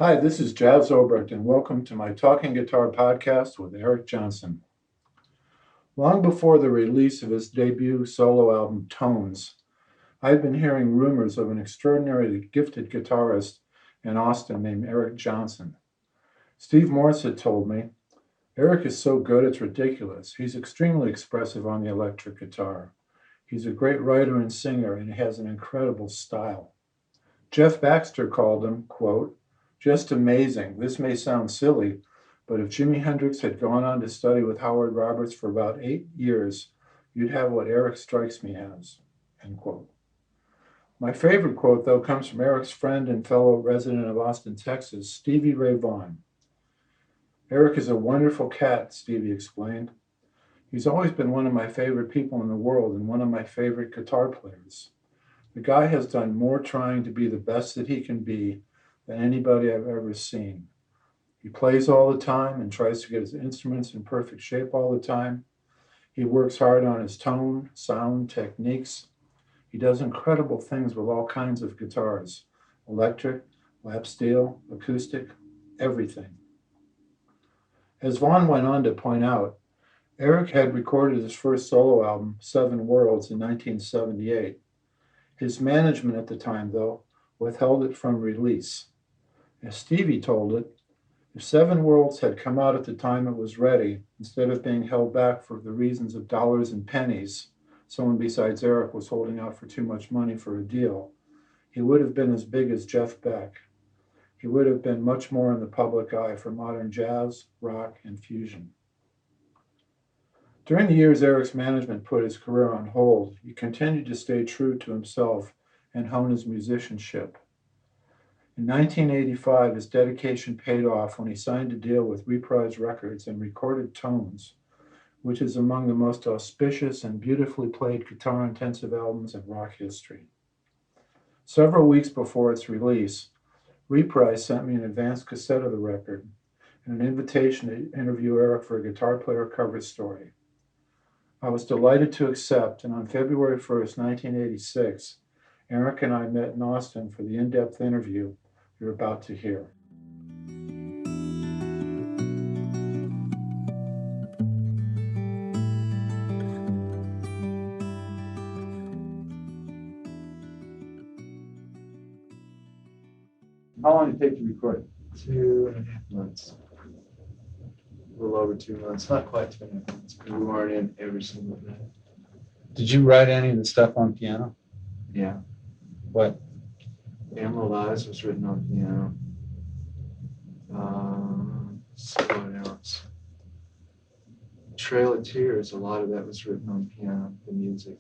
Hi, this is Jazz Obrecht, and welcome to my Talking Guitar podcast with Eric Johnson. Long before the release of his debut solo album, Tones, I had been hearing rumors of an extraordinarily gifted guitarist in Austin named Eric Johnson. Steve Morse had told me, Eric is so good it's ridiculous. He's extremely expressive on the electric guitar. He's a great writer and singer, and he has an incredible style. Jeff Baxter called him, quote, just amazing. This may sound silly, but if Jimi Hendrix had gone on to study with Howard Roberts for about 8 years, you'd have what Eric strikes me as, end quote. My favorite quote, though, comes from Eric's friend and fellow resident of Austin, Texas, Stevie Ray Vaughan. Eric is a wonderful cat, Stevie explained. He's always been one of my favorite people in the world and one of my favorite guitar players. The guy has done more trying to be the best that he can be than anybody I've ever seen. He plays all the time and tries to get his instruments in perfect shape all the time. He works hard on his tone, sound, techniques. He does incredible things with all kinds of guitars, electric, lap steel, acoustic, everything. As Vaughn went on to point out, Eric had recorded his first solo album, Seven Worlds, in 1978. His management at the time, though, withheld it from release. As Stevie told it, if Seven Worlds had come out at the time it was ready, instead of being held back for the reasons of dollars and pennies, someone besides Eric was holding out for too much money for a deal, he would have been as big as Jeff Beck. He would have been much more in the public eye for modern jazz, rock, and fusion. During the years Eric's management put his career on hold, he continued to stay true to himself and hone his musicianship. In 1985, his dedication paid off when he signed a deal with Reprise Records and recorded Tones, which is among the most auspicious and beautifully played guitar-intensive albums in rock history. Several weeks before its release, Reprise sent me an advanced cassette of the record and an invitation to interview Eric for a guitar player cover story. I was delighted to accept, and on February 1st, 1986, Eric and I met in Austin for the in-depth interview you're about to hear. How long did it take to record it? 2.5 months. A little over 2 months. Not quite 2.5 months, because we weren't in every single day. Did you write any of the stuff on piano? Yeah. What? Emerald Eyes was written on piano. What else? Trail of Tears, a lot of that was written on piano, the music.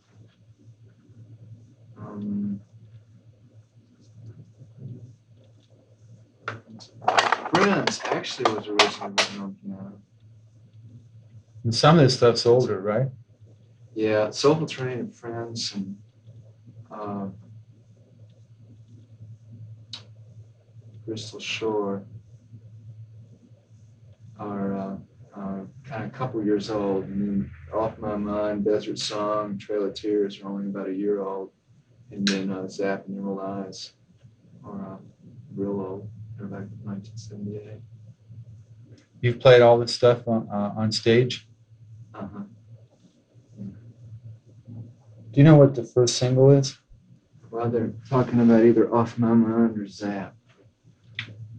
Friends actually was originally written on piano. And some of this stuff's older, right? Yeah, Soulful Train and Friends and Bristol Shore are kind of a couple years old. And then Off My Mind, Desert Song, Trail of Tears are only about a year old. And then Zap and Emerald Eyes are real old. They're back in 1978. You've played all this stuff on stage? Uh-huh. Do you know what the first single is? Well, they're talking about either Off My Mind or Zap.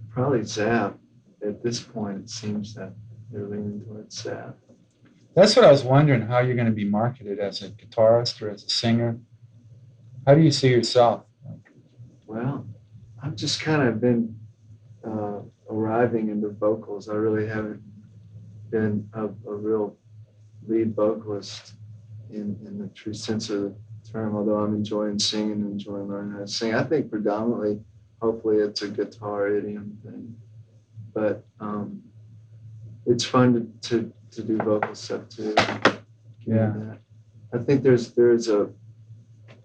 Probably Zap. At this point, it seems that they're leaning towards Zap. That's what I was wondering, how you're going to be marketed as a guitarist or as a singer. How do you see yourself? Well, I've just kind of been arriving into vocals. I really haven't been a real lead vocalist in the true sense of the term, although I'm enjoying singing and enjoying learning how to sing. I think predominantly, hopefully it's a guitar idiom thing. But it's fun to do vocal stuff too. Yeah. I think there's a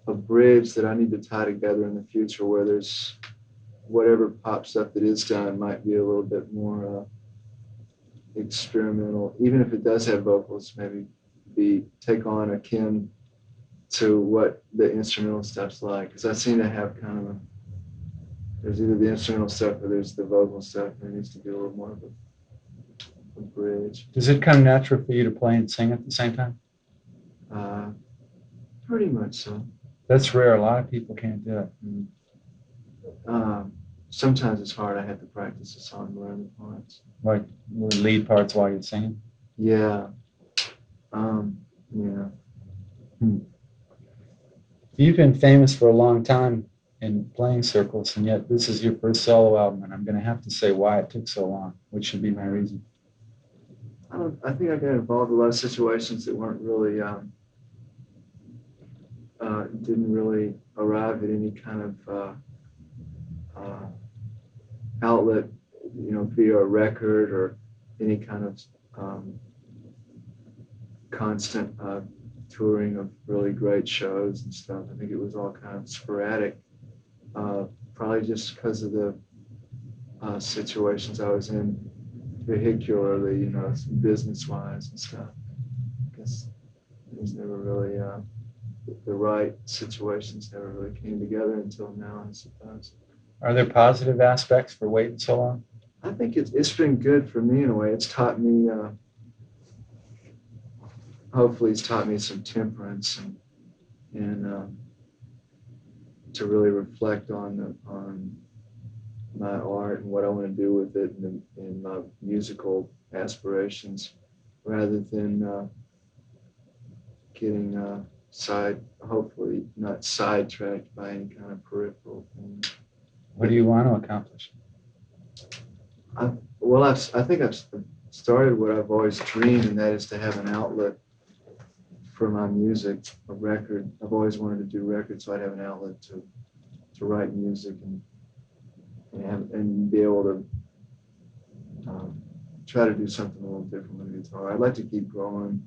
bridge that I need to tie together in the future where there's whatever pop stuff that is done might be a little bit more experimental, even if it does have vocals, maybe take on akin to what the instrumental stuff's like, because I seem to have kind of there's either the instrumental stuff or there's the vocal stuff. There needs to be a little more of a bridge. Does it come natural for you to play and sing at the same time? Uh, Pretty much so. That's rare. A lot of people can't do it. Sometimes it's hard. I have to practice the song to learn the parts. Like lead parts while you're singing? Yeah. Yeah. You've been famous for a long time in playing circles, and yet this is your first solo album, and I'm going to have to say why it took so long, which should be my reason. I think I got involved in a lot of situations that weren't really, didn't really arrive at any kind of outlet, via a record or any kind of constant touring of really great shows and stuff. I think it was all kind of sporadic, probably just because of the situations I was in vehicularly, business-wise and stuff. I guess it was never really, the right situations never really came together until now, I suppose. Are there positive aspects for waiting so long? I think it's been good for me in a way. It's taught me, hopefully it's taught me some temperance and to really reflect on my art and what I want to do with it and my musical aspirations, rather than getting hopefully not sidetracked by any kind of peripheral thing. What do you want to accomplish? I think I've started what I've always dreamed, and that is to have an outlet for my music, a record. I've always wanted to do records, so I'd have an outlet to write music and be able to try to do something a little different with the guitar. I'd like to keep growing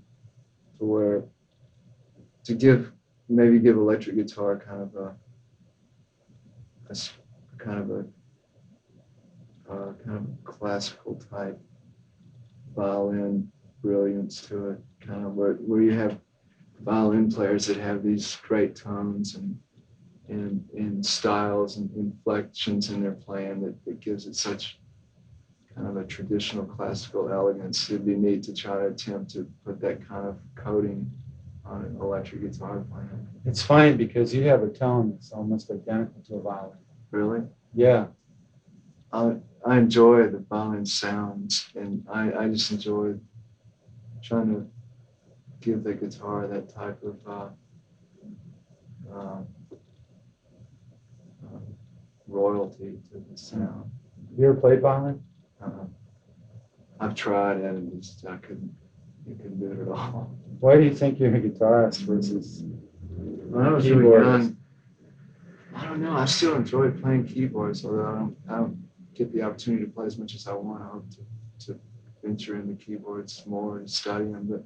to where maybe give electric guitar kind of a classical type violin brilliance to it, kind of where you have violin players that have these great tones and styles and inflections in their playing that gives it such kind of a traditional classical elegance. It'd be neat to try to attempt to put that kind of coating on an electric guitar playing. It's funny because you have a tone that's almost identical to a violin. Really? Yeah. I enjoy the violin sounds, and I just enjoy trying to give the guitar that type of royalty to the sound. You ever played violin? I've tried it, and I couldn't do it at all. Why do you think you're a guitarist versus When I was really young, I don't know. I still enjoy playing keyboards, although I don't get the opportunity to play as much as I want. I hope to venture into keyboards more and study them. But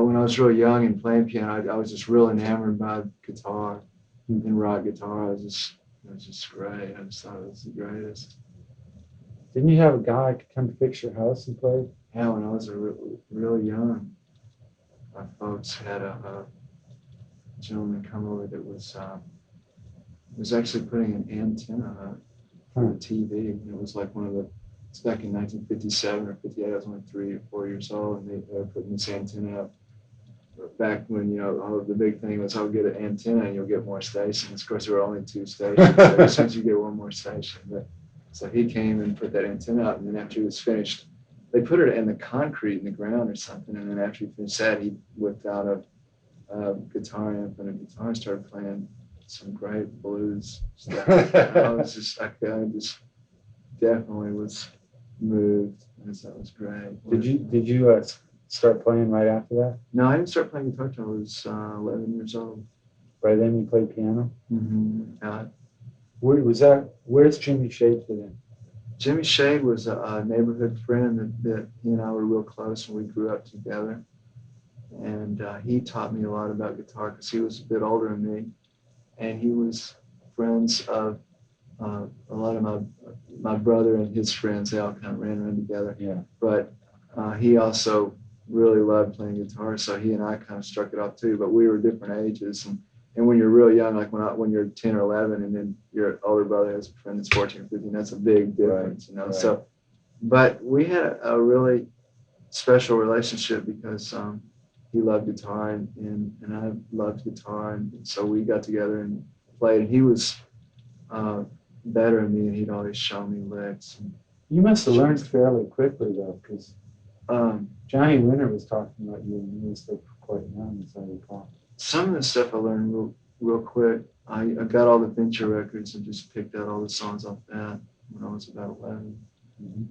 when I was real young and playing piano, I was just real enamored by guitar and rock guitar. It was just great. I just thought it was the greatest. Didn't you have a guy that could come fix your house and play? Yeah, when I was real young, my folks had a gentleman come over that was actually putting an antenna on the TV. And it was like it's back in 1957 or 58. I was only 3 or 4 years old, and they were putting this antenna up. Back when, the big thing was, I'll get an antenna and you'll get more stations. Of course, there were only 2 stations. So as soon as you get one more station. So he came and put that antenna up, and then after he was finished, they put it in the concrete in the ground or something. And then after he finished that, he whipped out a guitar amp and a guitar and started playing some great blues stuff. I just definitely was moved. And that was great. Did you start playing right after that? No, I didn't start playing guitar until I was 11 years old. By then you played piano? Mm-hmm. Where's Jimmy Shade fit in? Jimmy Shade was a neighborhood friend that he and I were real close, and we grew up together. And he taught me a lot about guitar because he was a bit older than me. And he was friends of a lot of my brother and his friends. They all kind of ran around together. Yeah. But he also really loved playing guitar, so he and I kind of struck it off too. But we were different ages, and And when you're real young, like when you're 10 or 11, and then your older brother has a friend that's 14 or 15, that's a big difference, you know. Right. So, but we had a really special relationship because he loved guitar and I loved guitar, and so we got together and played. And he was better than me, and he'd always show me licks. You must have learned fairly quickly though, because Um, Johnny Winter was talking about you when you were still quite young, as I recall. some of the stuff I learned real quick. I got all the Venture records and just picked out all the songs off that when I was about 11. Mm-hmm.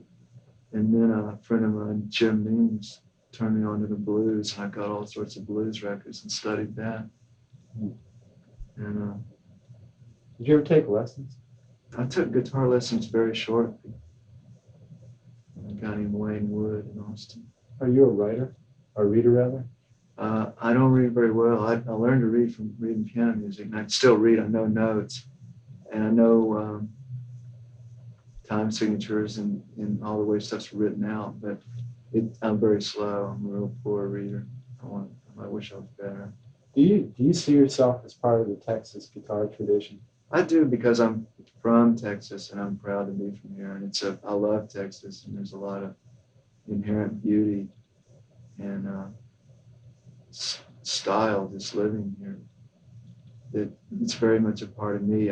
And then a friend of mine, Jim Means, turned me on to the blues, and I got all sorts of blues records and studied that. Mm. And Did you ever take lessons? I took guitar lessons very short. A guy named Wayne Wood in Austin. Are you a writer? Or reader, rather? I don't read very well. I learned to read from reading piano music, and I still read. I know notes, and I know time signatures and all the way stuff's written out, but I'm very slow. I'm a real poor reader. I wish I was better. Do you see yourself as part of the Texas guitar tradition? I do, because I'm from Texas and I'm proud to be from here. And I love Texas, and there's a lot of inherent beauty and style just living here. It's very much a part of me.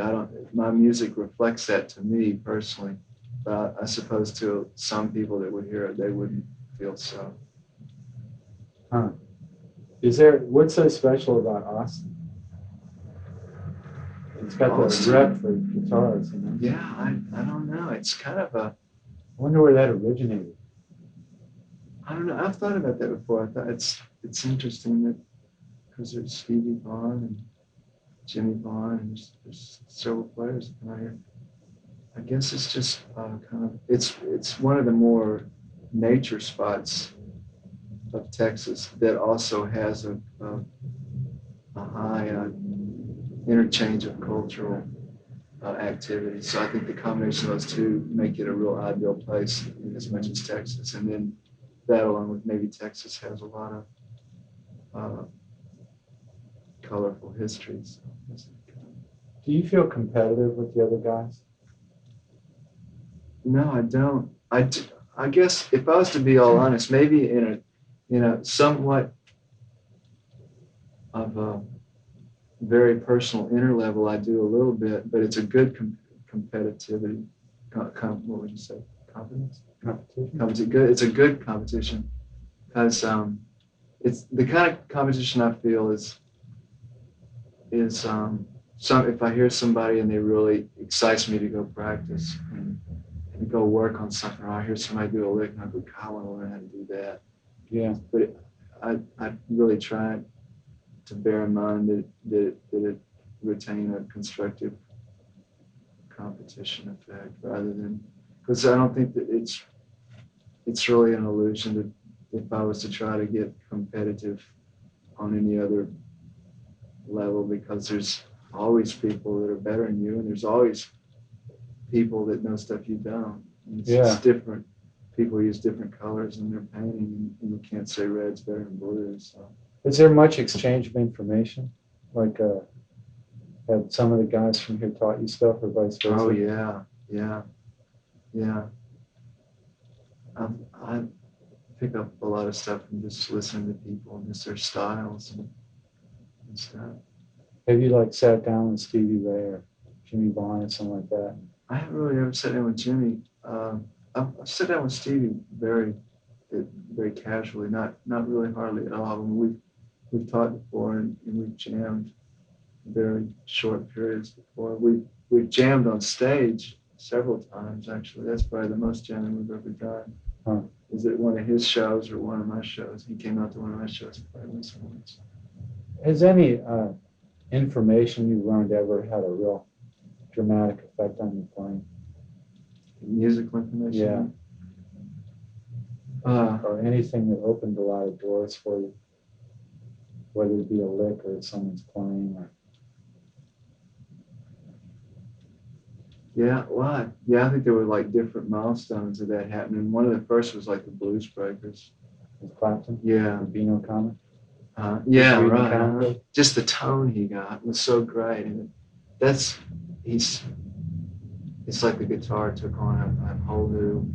My music reflects that to me personally, but I suppose to some people that would hear it, they wouldn't feel so. Huh. What's so special about Austin? It's got that rep for guitars, you know? Yeah, I don't know. It's kind of I wonder where that originated. I don't know. I've thought about that before. I thought it's interesting that because there's Stevie Vaughan and Jimmy Vaughan, and there's several players out here. I guess it's just kind of it's one of the more nature spots of Texas that also has a high interchange of cultural activity. So I think the combination of those two make it a real ideal place in as much as Texas. And then that, along with maybe Texas, has a lot of colorful history. So Do you feel competitive with the other guys? no, I don't. I guess if I was to be all honest, maybe in a somewhat of a very personal inner level, I do a little bit, but it's a good competitivity. What would you say? Competence? Competition? Good. It's a good competition because it's the kind of competition I feel is if I hear somebody and they really excites me to go practice and go work on something, or I hear somebody do a lick and I go, God, I want to learn how to do that. Yeah. But I really try to bear in mind that it retain a constructive competition effect rather than, because I don't think that it's really an illusion that if I was to try to get competitive on any other level, because there's always people that are better than you, and there's always people that know stuff you don't. It's different. People use different colors in their painting, and you can't say red's better than blue. So. Is there much exchange of information? Like, have some of the guys from here taught you stuff, or vice versa? Oh yeah. I pick up a lot of stuff from just listening to people and just their styles and stuff. Have you sat down with Stevie Ray or Jimmy Vaughan or something like that? I haven't really ever sat down with Jimmy. I've sat down with Stevie very casually, not really hardly at all. I mean, we've talked before and we've jammed very short periods before. We've jammed on stage several times actually. That's probably the most jamming we've ever done. Huh. Is it one of his shows or one of my shows? He came out to one of my shows probably at least once. Has any information you learned ever had a real dramatic effect on your playing? Musical information? Yeah. Or anything that opened a lot of doors for you, whether it be a lick or someone's playing or... Yeah, well, I think there were different milestones of that happening. One of the first was the Blues Breakers. With Clapton? Yeah. With Beano Common? Yeah, reading right. comic book. Just the tone he got was so great, and that's he's. It's like the guitar took on a whole new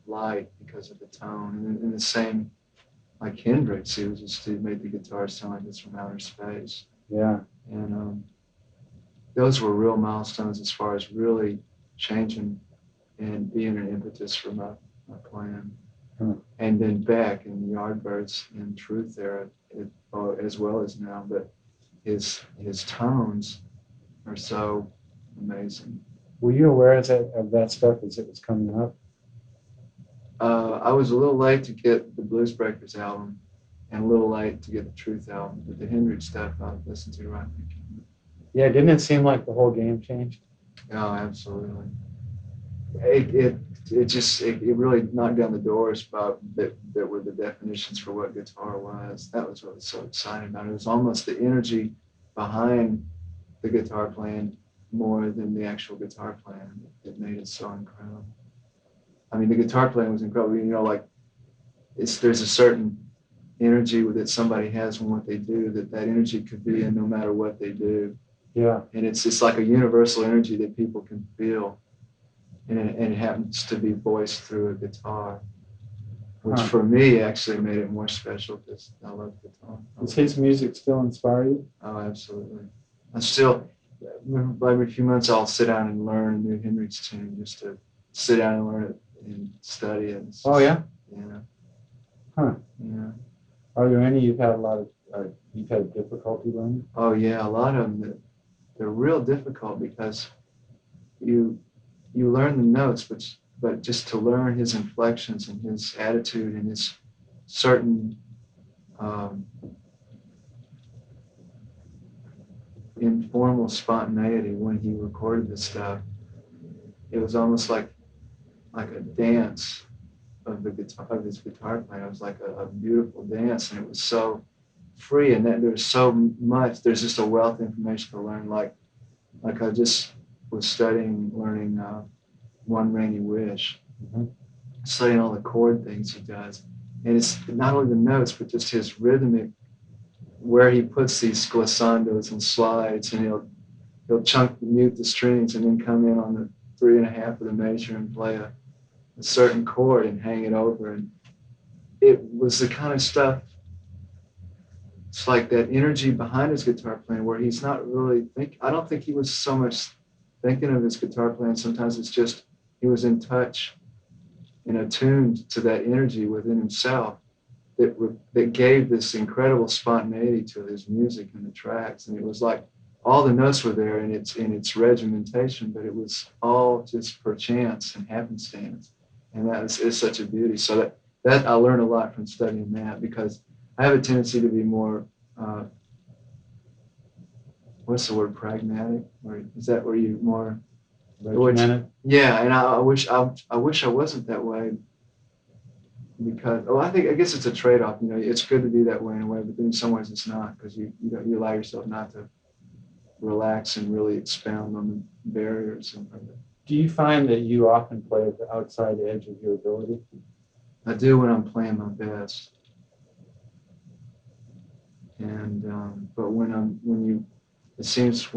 light because of the tone, and in the same like Hendrix, he made the guitar sound like it's from outer space, Yeah. and those were real milestones as far as really changing and being an impetus for my playing. And then back in the Yardbirds in Truth era, as well as now, but his tones are so amazing. Were you aware of that stuff as it was coming up? I was a little late to get the Blues Breakers album, and a little late to get the Truth album, but the Hendrix stuff I listened to right when it came out. Yeah, didn't it seem like the whole game changed? Oh, absolutely. It really knocked down the doors about that were the definitions for what guitar was. That was what was so exciting about it. It was almost the energy behind the guitar playing more than the actual guitar playing that made it so incredible. I mean, the guitar playing was incredible. You know, like there's a certain energy that somebody has in what they do that energy could be in no matter what they do. Yeah. And it's like a universal energy that people can feel. And it happens to be voiced through a guitar, which for me actually made it more special because I love guitar. Does his music still inspire you? Oh, absolutely. I still, every few months I'll sit down and learn a new Hendrix tune just to sit down and learn it and study it. Oh, yeah? Yeah. Huh. Yeah. Are there any you've had you've had difficulty learning? Oh, yeah, a lot of them. They're real difficult because you learn the notes, but just to learn his inflections and his attitude and his certain informal spontaneity when he recorded this stuff, it was almost like a dance of his guitar playing. It was like a beautiful dance, and it was so free, and that there's so much. There's just a wealth of information to learn. Like I just was learning One Rainy Wish, studying all the chord things he does. And it's not only the notes, but just his rhythmic, where he puts these glissandos and slides, and he'll mute the strings and then come in on the 3.5 of the major and play a certain chord and hang it over. And it was the kind of stuff, it's like that energy behind his guitar playing where he's not really I don't think he was so much thinking of his guitar playing. Sometimes it's just he was in touch and attuned to that energy within himself that gave this incredible spontaneity to his music and the tracks. And it was like all the notes were there in its regimentation, but it was all just per chance and happenstance. And that is such a beauty. So that I learned a lot from studying that, because I have a tendency to be more, what's the word, pragmatic? Or is that where you more Regimented? Yeah, and I wish I wasn't that way, because I guess it's a trade-off. You know, it's good to be that way in a way, but then in some ways it's not, because you allow yourself not to relax and really expound on the barriers. Do you find that you often play at the outside edge of your ability? I do when I'm playing my best, and but it seems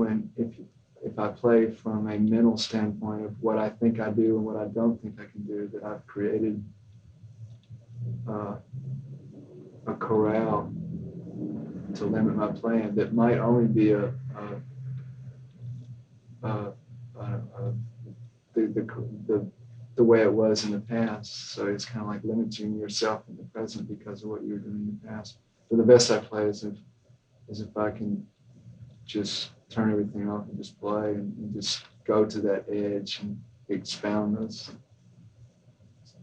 if I play from a mental standpoint of what I think I do and what I don't think I can do, that I've created a corral to limit my playing that might only be the way it was in the past. So it's kind of like limiting yourself in the present because of what you were doing in the past. But the best I play is if I can just turn everything off and just play and just go to that edge and expound those.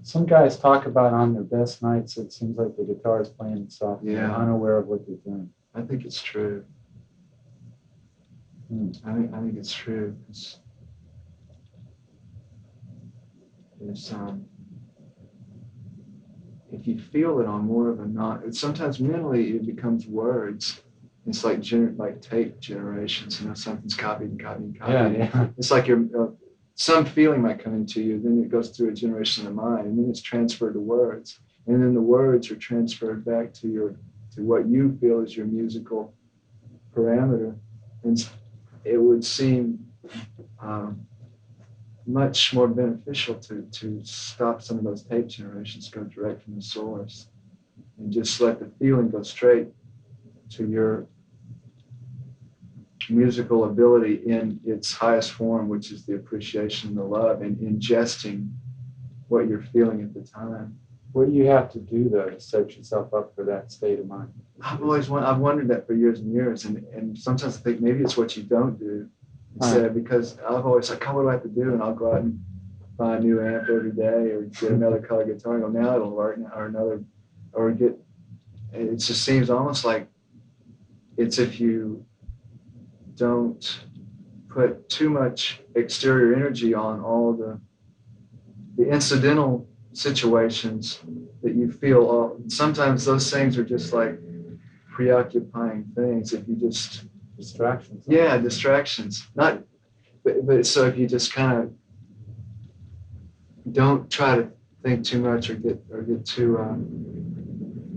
Some guys talk about on their best nights, it seems like the guitar is playing itself. Yeah. They're unaware of what they're doing. I think it's true. I think it's true. If you feel it on more of a sometimes mentally it becomes words. It's like tape generations. You know, something's copied and copied and copied. Yeah. It's like some feeling might come into you, then it goes through a generation of the mind, and then it's transferred to words. and then the words are transferred back to what you feel is your musical parameter, and it would seem much more beneficial to stop some of those tape generations, go direct from the source, and just let the feeling go straight to your musical ability in its highest form, which is the appreciation and the love, and ingesting what you're feeling at the time. What do you have to do, though, to set yourself up for that state of mind? I've wondered that for years and years, and sometimes I think maybe it's what you don't do instead, because I've always like, oh, what do I have to do? And I'll go out and buy a new amp every day, or get another color guitar, and go, now it'll work, or another, or get. It just seems almost like it's if you don't put too much exterior energy on all the incidental situations that you feel. Sometimes those things are just like preoccupying things. If you just Distractions. yeah, distractions. Not, but so if you just kind of don't try to think too much or get too.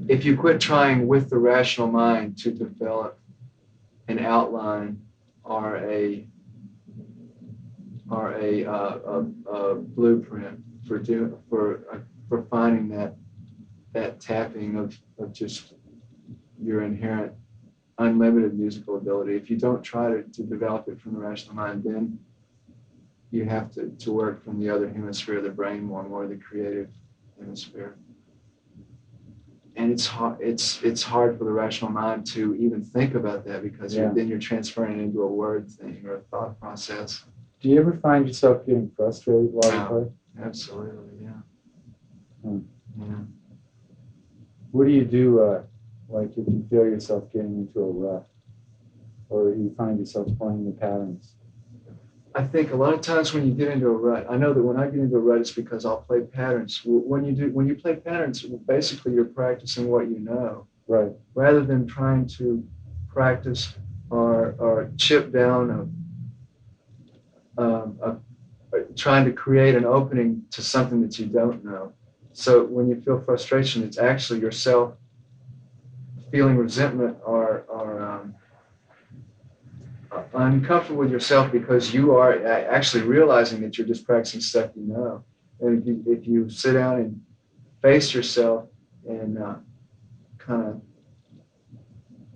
If you quit trying with the rational mind to develop an outline or a blueprint for finding that tapping of just your inherent unlimited musical ability. If you don't try to develop it from the rational mind, then you have to work from the other hemisphere of the brain more the creative hemisphere. And it's hard for the rational mind to even think about that, because then you're transferring it into a word thing or a thought process. Do you ever find yourself getting frustrated while you play? Absolutely, yeah. Yeah. What do you do, like if you feel yourself getting into a rut, or you find yourself playing the patterns? I think a lot of times when you get into a rut, I know that when I get into a rut, it's because I'll play patterns. When you play patterns, basically you're practicing what you know, right? Rather than trying to practice or chip down trying to create an opening to something that you don't know. So when you feel frustration, it's actually yourself feeling resentment or uncomfortable with yourself, because you are actually realizing that you're just practicing stuff you know. And if you sit down and face yourself and kind of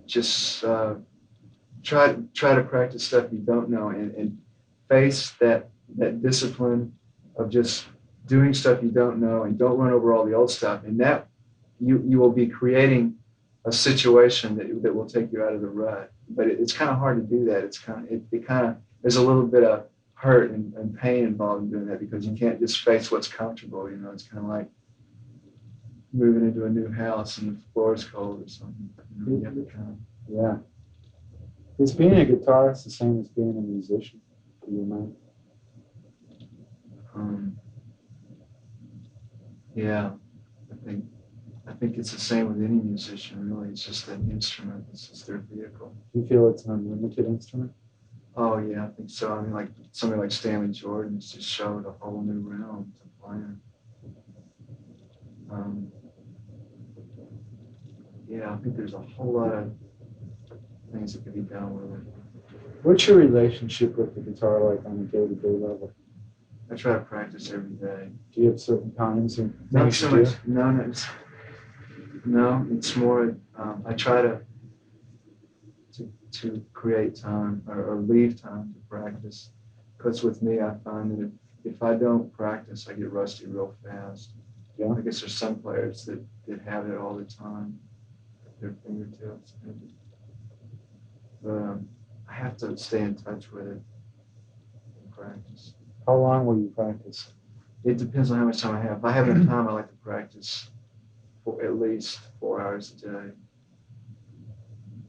just try to practice stuff you don't know, and face that discipline of just doing stuff you don't know, and don't run over all the old stuff, and that you will be creating a situation that will take you out of the rut. But it's kind of hard to do that. It's kind of there's a little bit of hurt and pain involved in doing that, because you can't just face what's comfortable. You know, it's kind of like moving into a new house and the floor is cold or something. You know, you have to kind of, yeah. Is being a guitarist the same as being a musician, in your mind? Yeah, I think it's the same with any musician, really. It's just an instrument. It's just their vehicle. Do you feel it's an unlimited instrument? Oh, yeah, I think so. I mean, like somebody like Stanley Jordan has just showed a whole new realm to playing. Yeah, I think there's a whole lot of things that could be done with it. What's your relationship with the guitar like on a day-to-day level? I try to practice every day. Do you have certain times or Not things so you much. do? No, it's more. I try to create time or leave time to practice, because with me, I find that if I don't practice, I get rusty real fast. Yeah. I guess there's some players that have it all the time at their fingertips. But I have to stay in touch with it and practice. How long will you practice? It depends on how much time I have. If I have enough time, I like to practice for at least 4 hours a day.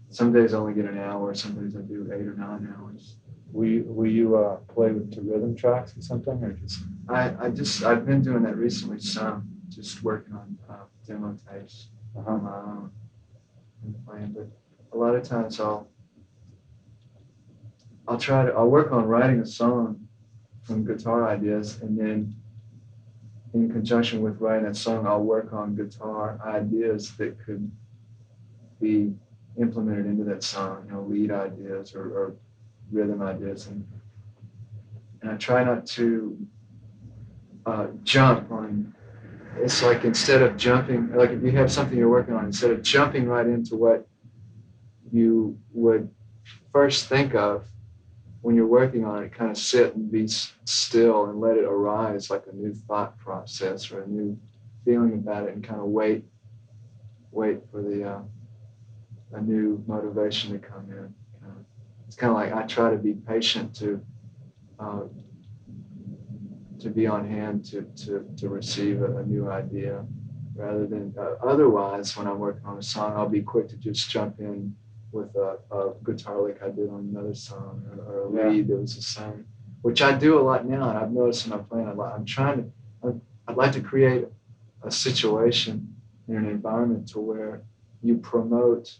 Some days I only get an hour. Some days I do 8 or 9 hours. Will you play to rhythm tracks or something, or just? I've been doing that recently. Some just working on demo tapes on my own and playing. But a lot of times I'll work on writing a song from guitar ideas, and then in conjunction with writing that song, I'll work on guitar ideas that could be implemented into that song, lead ideas or rhythm ideas. And I try not to jump on. It's like instead of jumping, like if you have something you're working on, instead of jumping right into what you would first think of when you're working on it, kind of sit and be still and let it arise like a new thought process or a new feeling about it, and kind of wait for a new motivation to come in. It's kind of like I try to be patient to be on hand to receive a new idea, rather than otherwise when I'm working on a song, I'll be quick to just jump in with a guitar lick I did on another song, or a lead that was the same, which I do a lot now, and I've noticed when I'm playing a lot. I'd like to create a situation in an environment to where you promote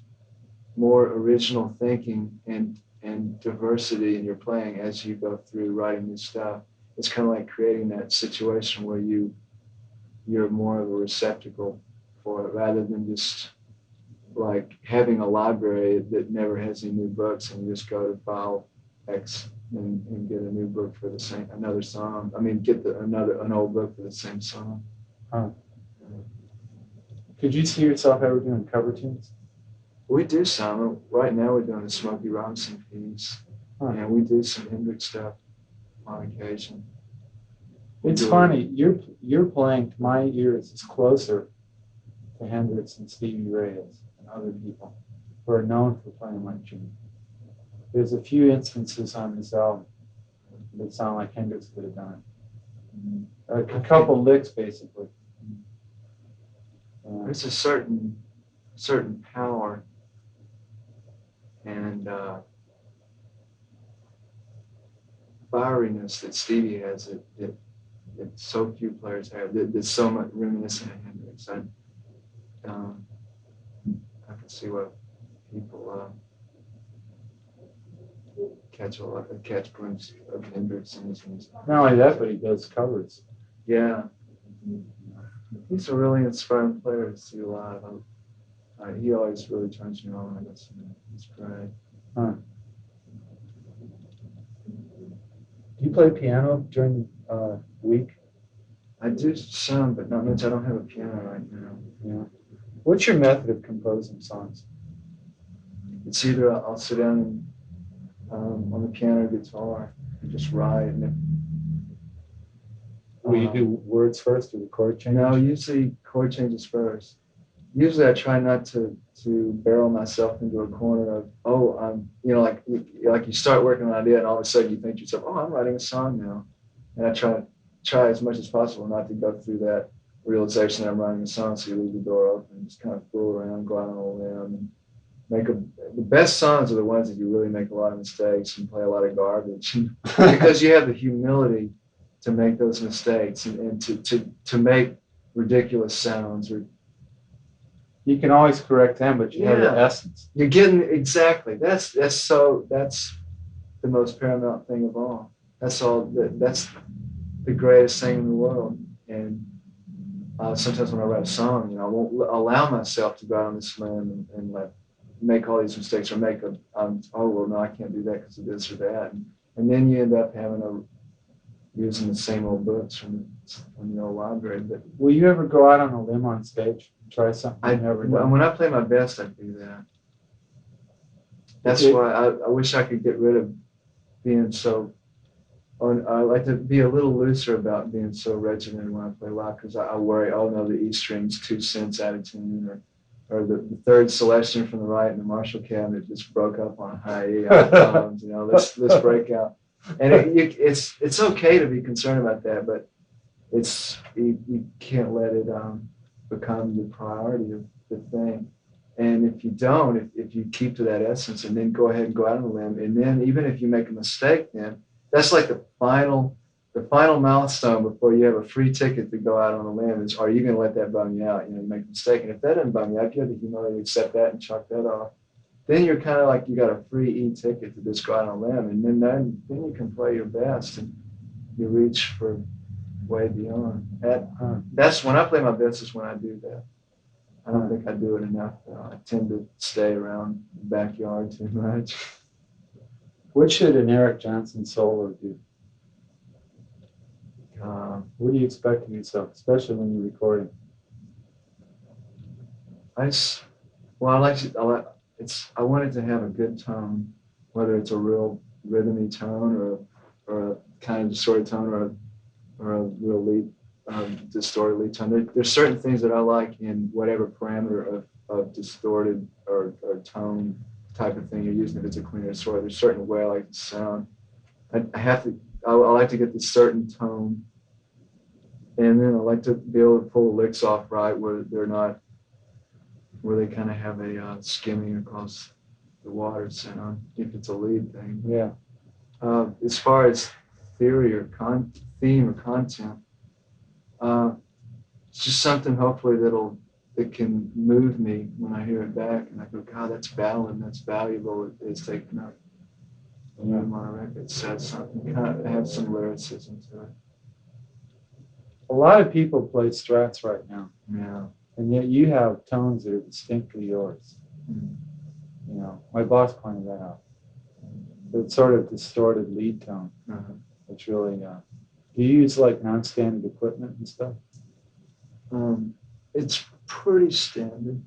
more original thinking and diversity in your playing as you go through writing new stuff. It's kind of like creating that situation where you're more of a receptacle for it, rather than just like having a library that never has any new books, and you just go to file X and get a new book for another song. I mean, get an old book for the same song. Huh. Could you see yourself ever doing cover tunes? We do some. Right now we're doing a Smokey Robinson piece, and we do some Hendrix stuff on occasion. It's funny, you're playing, to my ears, is closer to Hendrix and Stevie Ray is, and other people who are known for playing like Jimmy. There's a few instances on this album that sound like Hendrix could have done it. A couple licks, basically. There's a certain power and fieriness that Stevie has that so few players have. That's so much reminiscent of Hendrix. I can see why people catch glimpse of Hendrix in his music. Not only that, but he does covers. Yeah. He's a really inspiring player to see live. He always really turns me on when I listen to him. It's great. Huh. Do you play piano during the week? I do some, but not much. I don't have a piano right now. Yeah. What's your method of composing songs? It's either I'll sit down and, on the piano or guitar and just write. Will you do words first or the chord change? No, usually chord changes first. Usually I try not to barrel myself into a corner of, like you start working on an idea and all of a sudden you think to yourself, I'm writing a song now. And I try as much as possible not to go through that realization that I'm writing a song, so you leave the door open and just kind of fool around, go out on a limb, and the best songs are the ones that you really make a lot of mistakes and play a lot of garbage because you have the humility to make those mistakes and to make ridiculous sounds. Or you can always correct them, but you have the essence. You're getting exactly. That's the most paramount thing of all. That's the greatest thing in the world. And sometimes when I write a song, I won't allow myself to go out on this limb and make all these mistakes or make no, I can't do that because of this or that, and then you end up using the same old books from the old library. But will you ever go out on a limb on stage and try something you've never done? When I play my best, I do that. That's why I wish I could get rid of being so. I like to be a little looser about being so regimented when I play live, because I worry, no, the E string's 2 cents out of tune, or the third Celestion from the right in the Marshall cabinet just broke up on a high E. Let's break out. And it's okay to be concerned about that, but you can't let it become the priority of the thing. And if you don't, if you keep to that essence and then go ahead and go out on a limb, and then even if you make a mistake, then that's like the final milestone before you have a free ticket to go out on a limb is, are you going to let that bum you out? You make a mistake. And if that doesn't bum you out, you have the humility to accept that and chalk that off. Then you're kind of like you got a free e-ticket to just go out on a limb. And then you can play your best and you reach for way beyond. that's when I play my best is when I do that. I don't think I do it enough. I tend to stay around the backyard too much. What should an Eric Johnson solo do? What do you expect of yourself, especially when you're recording? I want it to have a good tone, whether it's a real rhythmy tone or a kind of distorted tone or a real lead distorted lead tone. There's certain things that I like in whatever parameter of distorted or tone type of thing you're using. If it's a clean or distorted, there's a certain way I like the sound. I like to get this certain tone, and then I like to be able to pull the licks off right where they kind of have a skimming across the water sound, if it's a lead thing. Yeah. As far as theory or theme or content, it's just something hopefully that can move me when I hear it back, and I go, God, that's valid, that's valuable. It's taken up room on a record. It says something, kind of has some lyricism to it. A lot of people play strats right now. Yeah. And yet you have tones that are distinctly yours. Mm. You know, my boss pointed that out. It's sort of distorted lead tone. Uh-huh. It's really, do you use like non-standard equipment and stuff? It's pretty standard.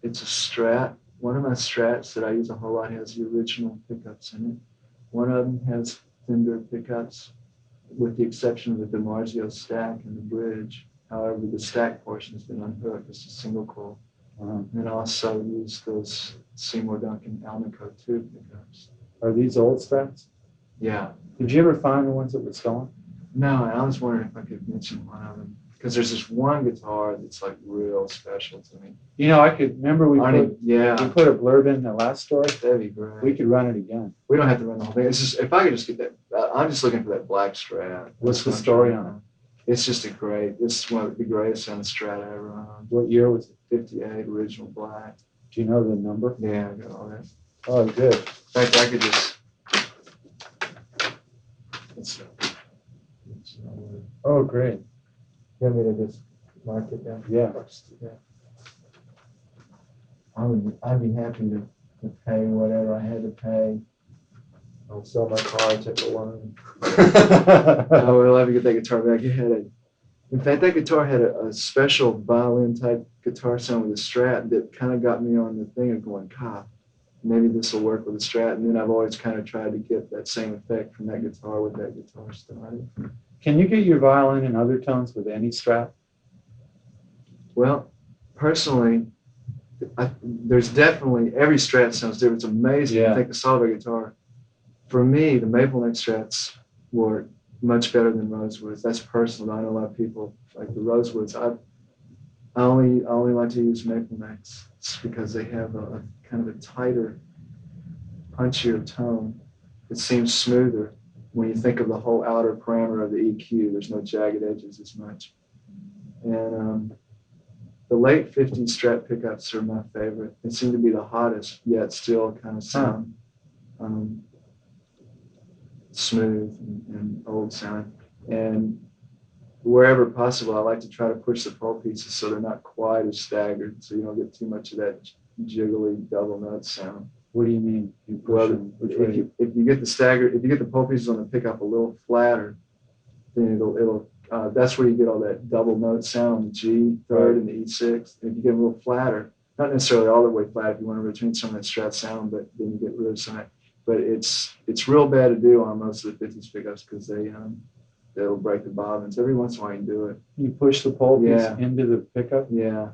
It's a Strat. One of my Strats that I use a whole lot has the original pickups in it. One of them has Fender pickups, with the exception of the DiMarzio stack and the bridge. However, the stack portion has been unhooked. It's a single coil. And I also use those Seymour Duncan Alnico 2 pickups. Are these old strats? Yeah. Did you ever find the ones that were stolen? No, I was wondering if I could mention one of them. Because there's this one guitar that's like real special to me. You know, I could remember we put a blurb in the last story. That'd be great. We could run it again. We don't have to run the whole thing. It's just, if I could just get that, I'm just looking for that black Strat. What's the story on it? It's just it's one of the greatest sounding Strat I ever owned. What year was it? 58, original black. Do you know the number? Yeah, I got all that. Oh, good. In fact, I could just. Oh, great. You want me to just mark it down? Yeah. I'd be happy to pay whatever I had to pay. I'll sell my car, take a loan. We'll have to get that guitar back. In fact, that guitar had a special violin type guitar sound with a Strat that kind of got me on the thing of going, God, maybe this will work with a Strat. And then I've always kind of tried to get that same effect from that guitar with that guitar started. Can you get your violin in other tones with any Strat? Well, personally, there's definitely, every Strat sounds different. It's amazing. Yeah. I think the Solid guitar, for me, the maple neck Strats were much better than Rosewoods. That's personal. I know a lot of people like the Rosewoods. I only like to use maple necks. It's because they have a kind of a tighter, punchier tone. It seems smoother when you think of the whole outer parameter of the EQ. There's no jagged edges as much. And the late 50s Strat pickups are my favorite. They seem to be the hottest, yet still kind of sound smooth and old sound. And wherever possible, I like to try to push the pole pieces so they're not quite as staggered, so you don't get too much of that jiggly double note sound. What do you mean? If you get the pole pieces on the pickup a little flatter, then it'll that's where you get all that double note sound on the G third and the E6. And if you get a little flatter, not necessarily all the way flat if you want to retain some of that Strat sound, but then you get rid of some of that. But it's real bad to do on most of the 50s pickups because they'll break the bobbins. Every once in a while you can do it. You push the pole piece into the pickup? Yeah,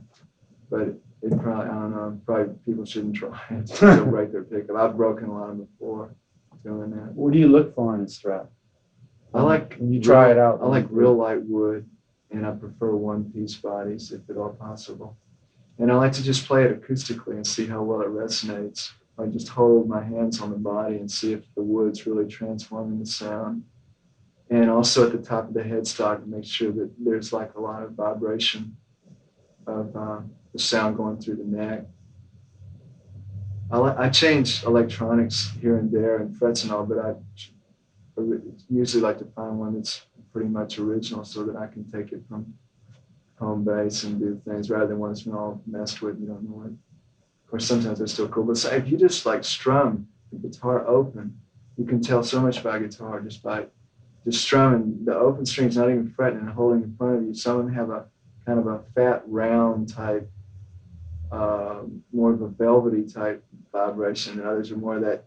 but it probably, I don't know, probably people shouldn't try it. They'll break their pickup. I've broken a lot of them before doing that. What do you look for in a Strat? I like when you try it out. I like real light wood, and I prefer one-piece bodies if at all possible. And I like to just play it acoustically and see how well it resonates. I just hold my hands on the body and see if the wood's really transforming the sound. And also at the top of the headstock, make sure that there's like a lot of vibration of the sound going through the neck. I change electronics here and there and frets and all, but I usually like to find one that's pretty much original so that I can take it from home base and do things rather than when it's been all messed with. You don't know it. Of course, sometimes they're still cool. But so if you just like strum the guitar open, you can tell so much about guitar just by just strumming the open strings, not even fretting and holding in front of you. Some of them have a kind of a fat, round type, more of a velvety type vibration, and others are more of that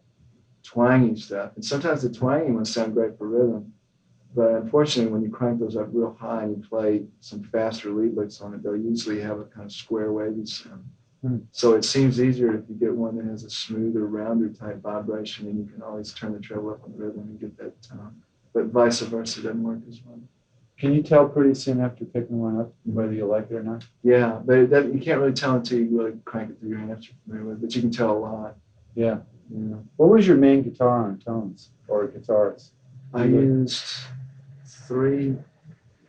twangy stuff. And sometimes the twangy ones sound great for rhythm, but unfortunately, when you crank those up real high and you play some faster lead licks on it, they'll usually have a kind of square, wavy sound. So it seems easier if you get one that has a smoother, rounder type vibration, and you can always turn the treble up on the rhythm and get that tone. But vice versa doesn't work as well. Can you tell pretty soon after picking one up whether you like it or not? Yeah, but you can't really tell until you really crank it through your amps you're familiar with, but you can tell a lot. Yeah. Yeah. What was your main guitar on Tones or guitars? I used three,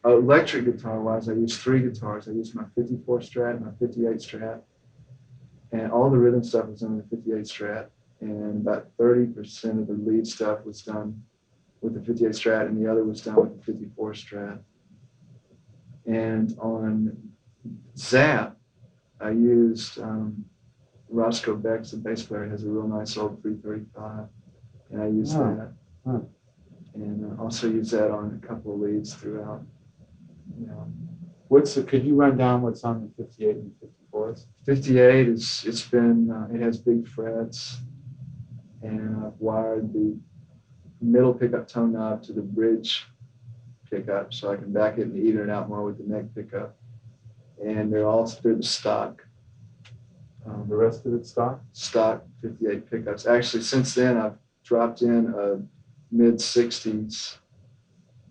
electric guitar-wise, I used three guitars. I used my 54 Strat, my 58 Strat, and all the rhythm stuff was on the 58 Strat, and about 30% of the lead stuff was done with the 58 Strat, and the other was done with the 54 Strat. And on Zap, I used Roscoe Beck's, the bass player, has a real nice old 335, and I used that. Huh. And also use that on a couple of leads throughout. You know, Could you run down what's on the 58 and 54s? 58 it has big frets, and I've wired the middle pickup tone knob to the bridge pickup so I can back it and even it out more with the neck pickup. And they're the stock. The rest of it's stock? Stock 58 pickups. Actually, since then, I've dropped in a mid-60s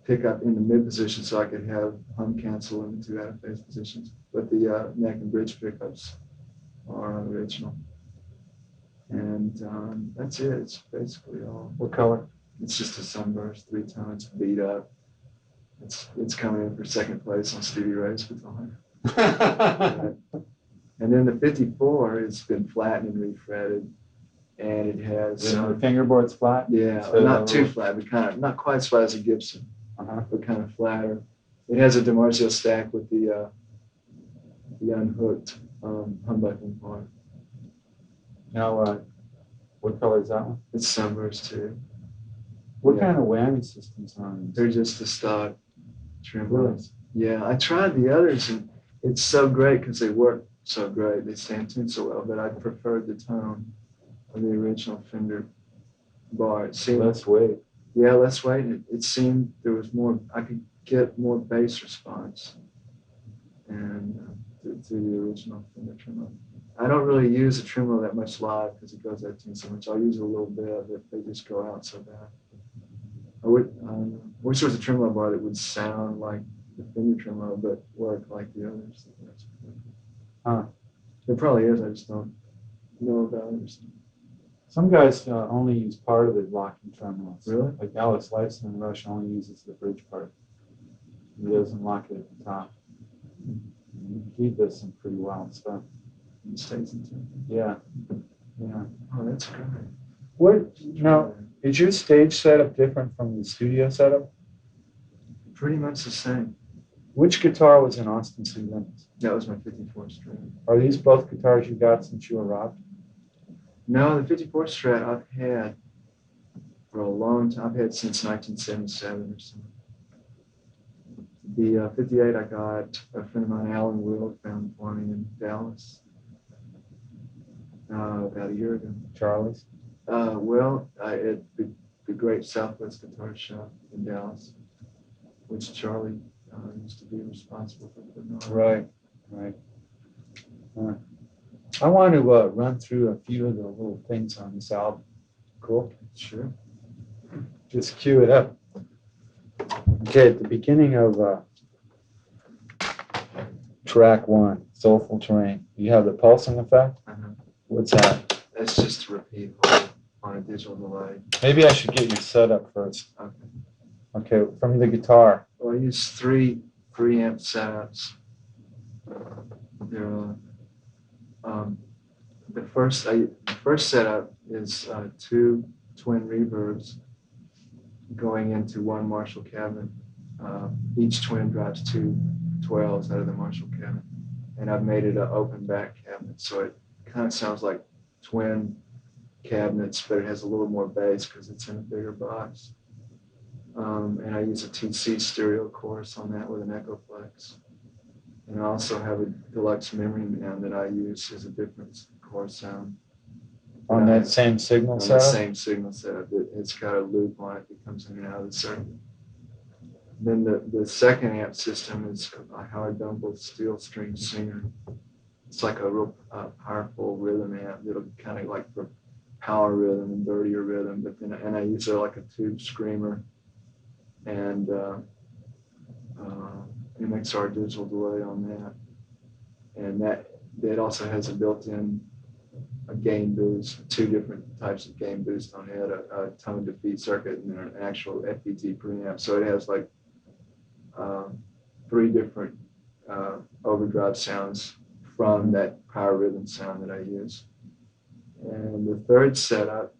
pickup in the mid position so I could have hum cancel in the two out-of-phase positions. But the neck and bridge pickups are original. And that's it. It's basically all. What color? It's just a sunburst, 3 tones, beat up. It's coming in for second place on Stevie Ray's guitar. And then the 54 has been flattened and refretted, and it has the fingerboard's flat? Yeah, not too flat, but kind of not quite as flat as a Gibson, but kind of flatter. It has a DiMarzio stack with the unhooked humbucking part. Now, what color is that one? It's sunburst too. What kind of whammy systems are on these? They're just the stock trembles. Yeah, I tried the others, and it's so great because they work so great. They stay in tune so well, but I preferred the tone of the original Fender bar. It seemed less weight. Yeah, less weight. It seemed there was more. I could get more bass response, and through the original Fender tremolo. I don't really use the tremolo that much live because it goes out of tune so much. I'll use it a little bit, but they just go out so bad. I wish there was a tremolo bar that would sound like the Fender tremolo, but work like the others. There probably is. I just don't know about it. Some guys only use part of the locking tremolos. Really? Like Alex Lifeson in Rush only uses the bridge part. He doesn't lock it at the top. He does some pretty wild stuff. It stays in tune. Yeah. Yeah. Oh, that's great. What now? Is your stage setup different from the studio setup? Pretty much the same. Which guitar was in Austin City Limits? That was my 54 Strat. Are these both guitars you got since you were robbed? No, the 54 Strat I've had for a long time. I've had since 1977 or so. The 58 I got a friend of mine, Alan Will, found for me in Dallas about a year ago. Charlie's? At the great Southwest Guitar Shop in Dallas, which Charlie used to be responsible for putting on. Right. I want to run through a few of the little things on this album. Cool? Sure. Just cue it up. Okay, at the beginning of track 1, Soulful Terrain, you have the pulsing effect. What's that? That's just a repeat hold on a digital delay. Maybe I should get your setup first. Okay. Okay, from the guitar. Well, I use three amp setups. They're the first setup is 2 twin reverbs going into one Marshall cabinet. Each twin drives 2 12s out of the Marshall cabinet, and I've made it an open back cabinet, so it kind of sounds like twin cabinets, but it has a little more bass because it's in a bigger box. And I use a TC stereo chorus on that with an Echoplex. And I also have a deluxe memory man that I use as a different chorus sound. On that same signal setup? On the same signal setup. It's got a loop on it that comes in and out of the circuit. Then the second amp system is a Howard Dumble steel string singer. It's like a real powerful rhythm amp that'll kind of like for power rhythm and dirtier rhythm. But then and I use it like a tube screamer and MXR digital delay on that. And that also has a built-in gain boost, two different types of gain boost on it, a tone defeat circuit and then an actual FET preamp. So it has like 3 different overdrive sounds from that power rhythm sound that I use. And the third setup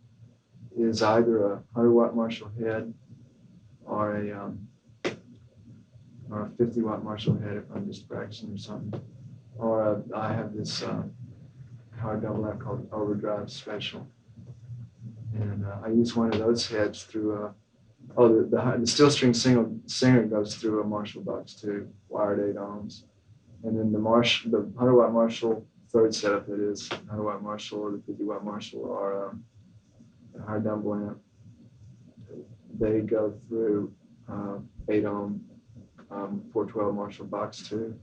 is either a 100-watt Marshall head or a 50-watt Marshall head if I'm just practicing or something. Or I have this Howard Dumble amp called Overdrive Special. And I use one of those heads through the steel string singer goes through a Marshall box too, wired 8 ohms. And then the 100-watt Marshall third setup, that is 100-watt Marshall or the 50-watt Marshall or the Howard Dumble amp, they go through 8 ohm 412 Marshall box 2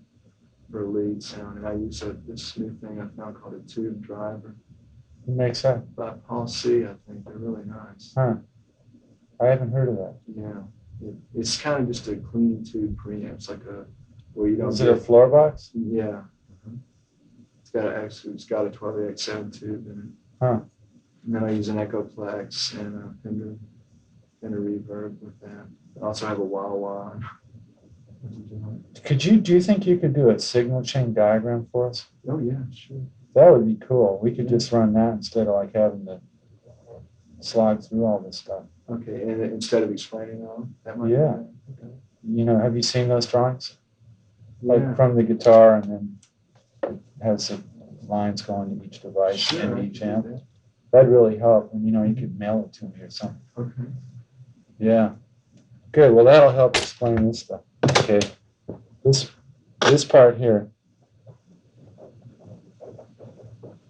for a lead sound. And I use this new thing I found called a tube driver. What makes that? By Paul C, I think. They're really nice. Huh. I haven't heard of that. Yeah. It's kind of just a clean tube preamp. It's like where you don't. Is it a floor box? Yeah. It's got a 12AX7 tube in it. Huh. And then I use an Echoplex and a Fender reverb with that. I also have a wah-wah. Do you think you could do a signal chain diagram for us? Oh yeah, sure. That would be cool. We could just run that instead of like having to slog through all this stuff. Okay, and instead of explaining all that might Yeah. be okay. You know, have you seen those drawings? Yeah. Like from the guitar and then it has the lines going to each device Sure, and I each can do amp. that. That'd really help. And you know, you could mail it to me or something. Okay. Yeah. Good. Well, that'll help explain this stuff. Okay. This part here.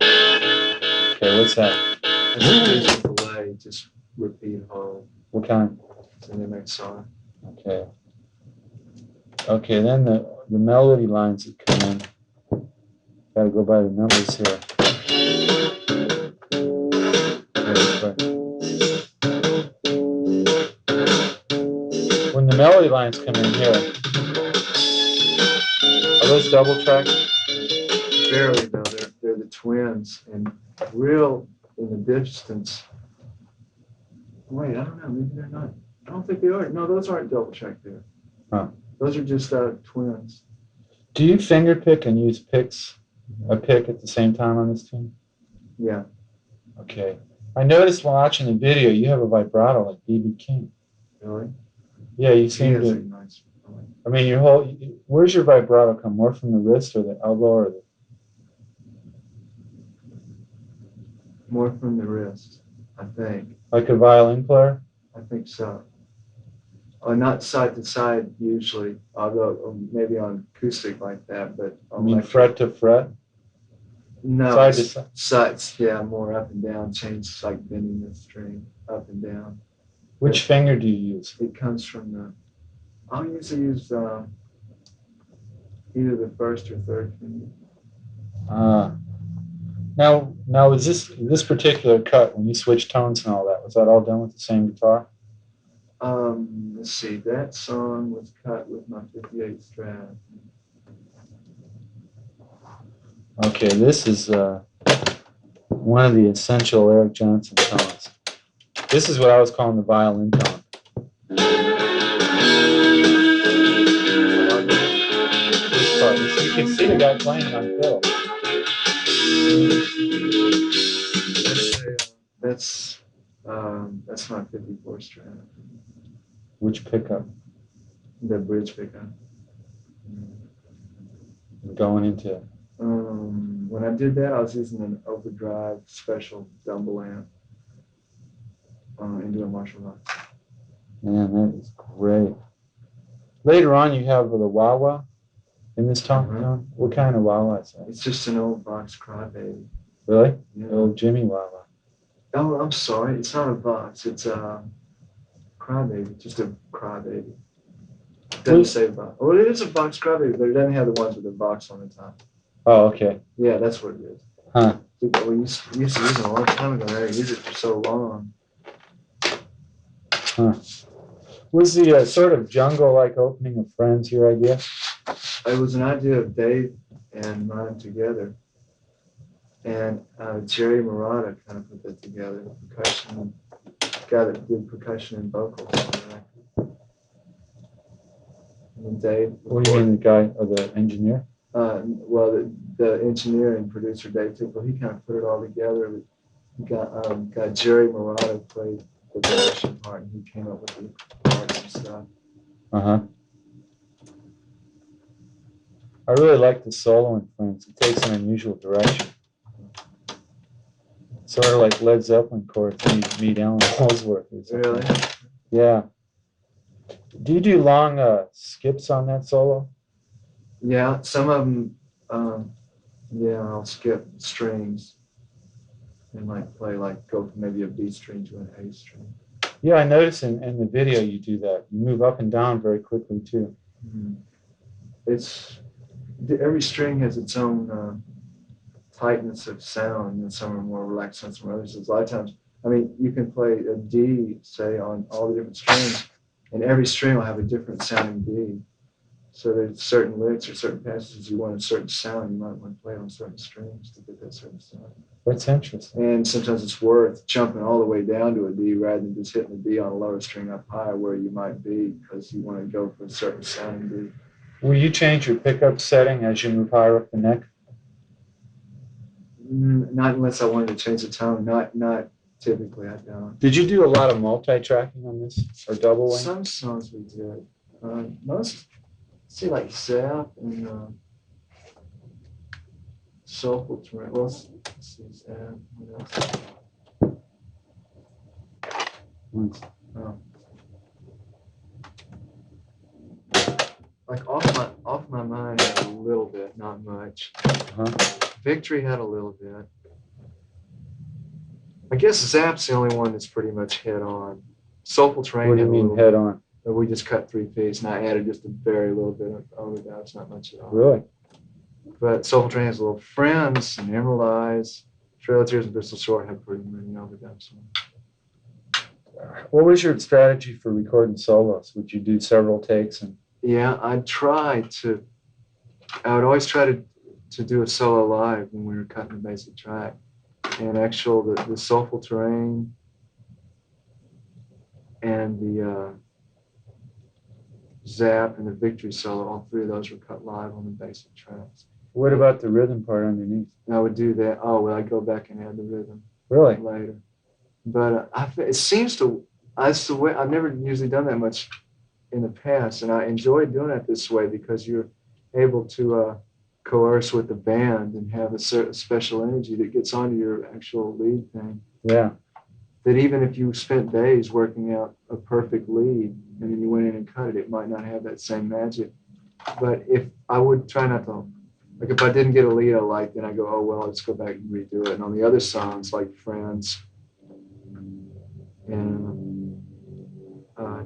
Okay, what's that? That's a digital delay, just repeat hold. What kind? It's an MXR. Okay. Okay, then the melody lines that come in. Gotta go by the numbers here. When the melody lines come in here, are those double tracked? Barely though, they're the twins and real in the distance. Wait, I don't know, maybe they're not. I don't think they are. No, those aren't double tracked there. Huh. Those are just twins. Do you finger pick and use a pick at the same time on this tune? Yeah. Okay. I noticed while watching the video you have a vibrato like B.B. King. Really? Yeah, you He seem has a to. nice. I mean, where's your vibrato come? More from the wrist or the elbow or the? More from the wrist, I think. Like a violin player? I think so. Not side to side usually, although maybe on acoustic like that, but I mean, fret to fret? no, Side to side? sides, yeah, more up and down, change like bending the string up and down. Which finger do you use? It comes from I'll usually use either the first or third finger. Now is this particular cut, when you switch tones and all that, was that all done with the same guitar? Let's see, that song was cut with my 58 Strat. Okay, this is one of the essential Eric Johnson tones. This is what I was calling the violin tone. This part, you can see the guy playing on fiddle. That's my 54 Strat. Which pickup? The bridge pickup. going into? When I did that, I was using an overdrive special double amp into a Marshall Ruts. Man, that is great. Later on, you have the wah-wah in this tone. What kind of wah-wah is that? It's just an old Vox Crybaby. Really? Yeah. The old Jimmy wah-wah. Oh, I'm sorry. It's not a Vox. It's a Crybaby. Just a Crybaby. It doesn't say Vox. Well, it is a Vox Crybaby, but it doesn't have the ones with the Vox on the top. Oh, okay. Yeah, that's what it is. Huh. We used to use it a long time ago. I used it for so long. Huh. Was the sort of jungle-like opening of Friends your idea? It was an idea of Dave and mine together. And Jerry Murata kind of put that together. The percussion guy that did percussion and vocals on the record. And then Dave. What do you mean, the guy or the engineer? Well, the engineer and producer Dave Tickle, he kind of put it all together. We got Jerry Murata played the percussion part, and he came up with the parts and stuff. Uh-huh. I really like the solo in Friends. It takes an unusual direction. Sort of like Led Zeppelin chords, meet Alan Holdsworth. Really? Yeah. Do you do long skips on that solo? Yeah, some of them, I'll skip strings and go from maybe a B string to an A string. Yeah, I notice in the video you do that. You move up and down very quickly too. Mm-hmm. Every string has its own tightness of sound, and some are more relaxed than some others. A lot of times, you can play a D, say, on all the different strings, and every string will have a different sounding D. So there's certain licks or certain passages you want a certain sound, you might want to play on certain strings to get that certain sound. That's interesting. And sometimes it's worth jumping all the way down to a D rather than just hitting the D on a lower string up high where you might be, because you want to go for a certain sounding D. Will you change your pickup setting as you move higher up the neck? Not unless I wanted to change the tone. Not typically, I don't. Did you do a lot of multi-tracking on this, or double wing? Some songs we did. Most, like Zap and Soulful Terrain. Well, let's see, Zap. What else? Oh. Like off my mind had a little bit, not much. Victory had a little bit. I guess Zap's the only one that's pretty much head on. Soulful Terrain. What do you mean head on? We just cut 3 pieces, and I added just a very little bit of overdubs, not much at all. Really? But Soulful Terrain has a little Friends and Emerald Eyes. Trail of Tears and Bristol Shore have pretty many overdubs. What was your strategy for recording solos? Would you do several takes? Yeah, I would always try to do a solo live when we were cutting the basic track. And the Soulful Terrain and the Zap and the Victory solo, all three of those were cut live on the basic tracks. What about the rhythm part underneath? I would do that. Oh, well, I'd go back and add the rhythm. Really? Later. But it seems to, that's the way, I've never usually done that much in the past, and I enjoy doing it this way because you're able to coerce with the band and have a certain special energy that gets onto your actual lead thing. Yeah. That even if you spent days working out a perfect lead and then you went in and cut it, it might not have that same magic. But if I would try not to, like if I didn't get a lead I liked, then I go, oh, well, let's go back and redo it. And on the other songs like Friends and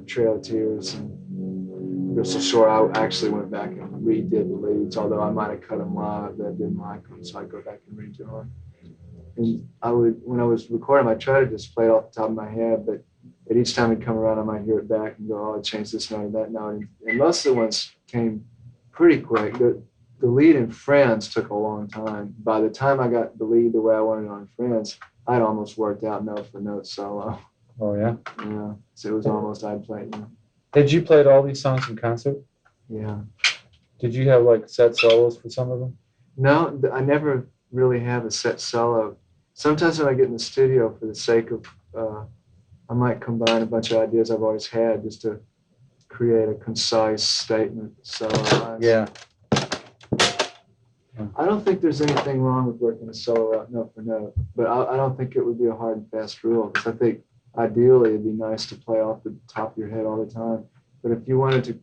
Trail of Tears and Bristol Shore, I actually went back and redid the leads, although I might have cut them live, but I didn't like them, so I'd go back and redo them. And when I was recording, I try to just play it off the top of my head, but at each time it'd come around, I might hear it back and go, oh, I changed this note and that note. And most of the ones came pretty quick. The lead in Friends took a long time. By the time I got the lead the way I wanted on Friends, I'd almost worked out note for note solo. Oh, yeah? Yeah, so it was almost, I'd play it. Did you play all these songs in concert? Yeah. Did you have like set solos for some of them? No, I never really have a set solo. Sometimes when I get in the studio for the sake of, I might combine a bunch of ideas I've always had just to create a concise statement. So yeah. I don't think there's anything wrong with working a solo out note for note, but I don't think it would be a hard and fast rule, because I think ideally it'd be nice to play off the top of your head all the time. But if you wanted to,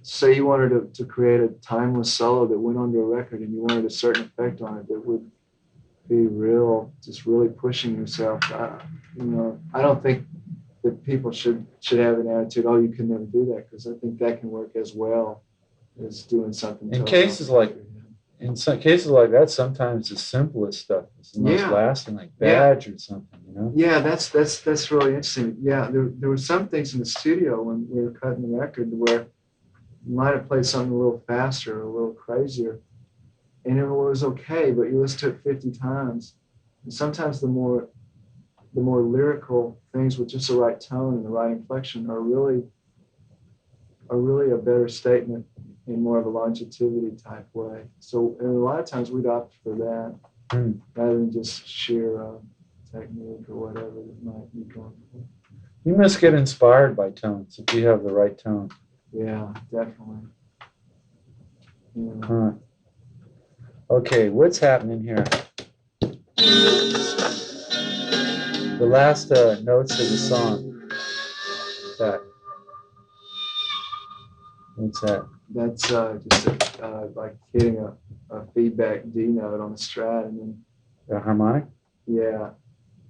say you wanted to create a timeless solo that went onto a record, and you wanted a certain effect on it that would be real, just really pushing yourself, I don't think that people should have an attitude, oh, you can never do that, because I think that can work as well as doing something. In some cases like that, sometimes the simplest stuff is the most lasting, like Badge or something, you know? Yeah, that's really interesting. Yeah, there were some things in the studio when we were cutting the record where you might have played something a little faster or a little crazier, and it was okay, but you listen to it 50 times. And sometimes the more lyrical things with just the right tone and the right inflection are really a better statement in more of a longevity type way. So, and a lot of times we'd opt for that rather than just sheer technique or whatever that might be going for. You must get inspired by tones if you have the right tone. Yeah, definitely. Yeah. Huh. Okay, what's happening here? The last notes of the song. What's that? That's just like hitting a feedback D note on the Strat, and then The harmonic? yeah,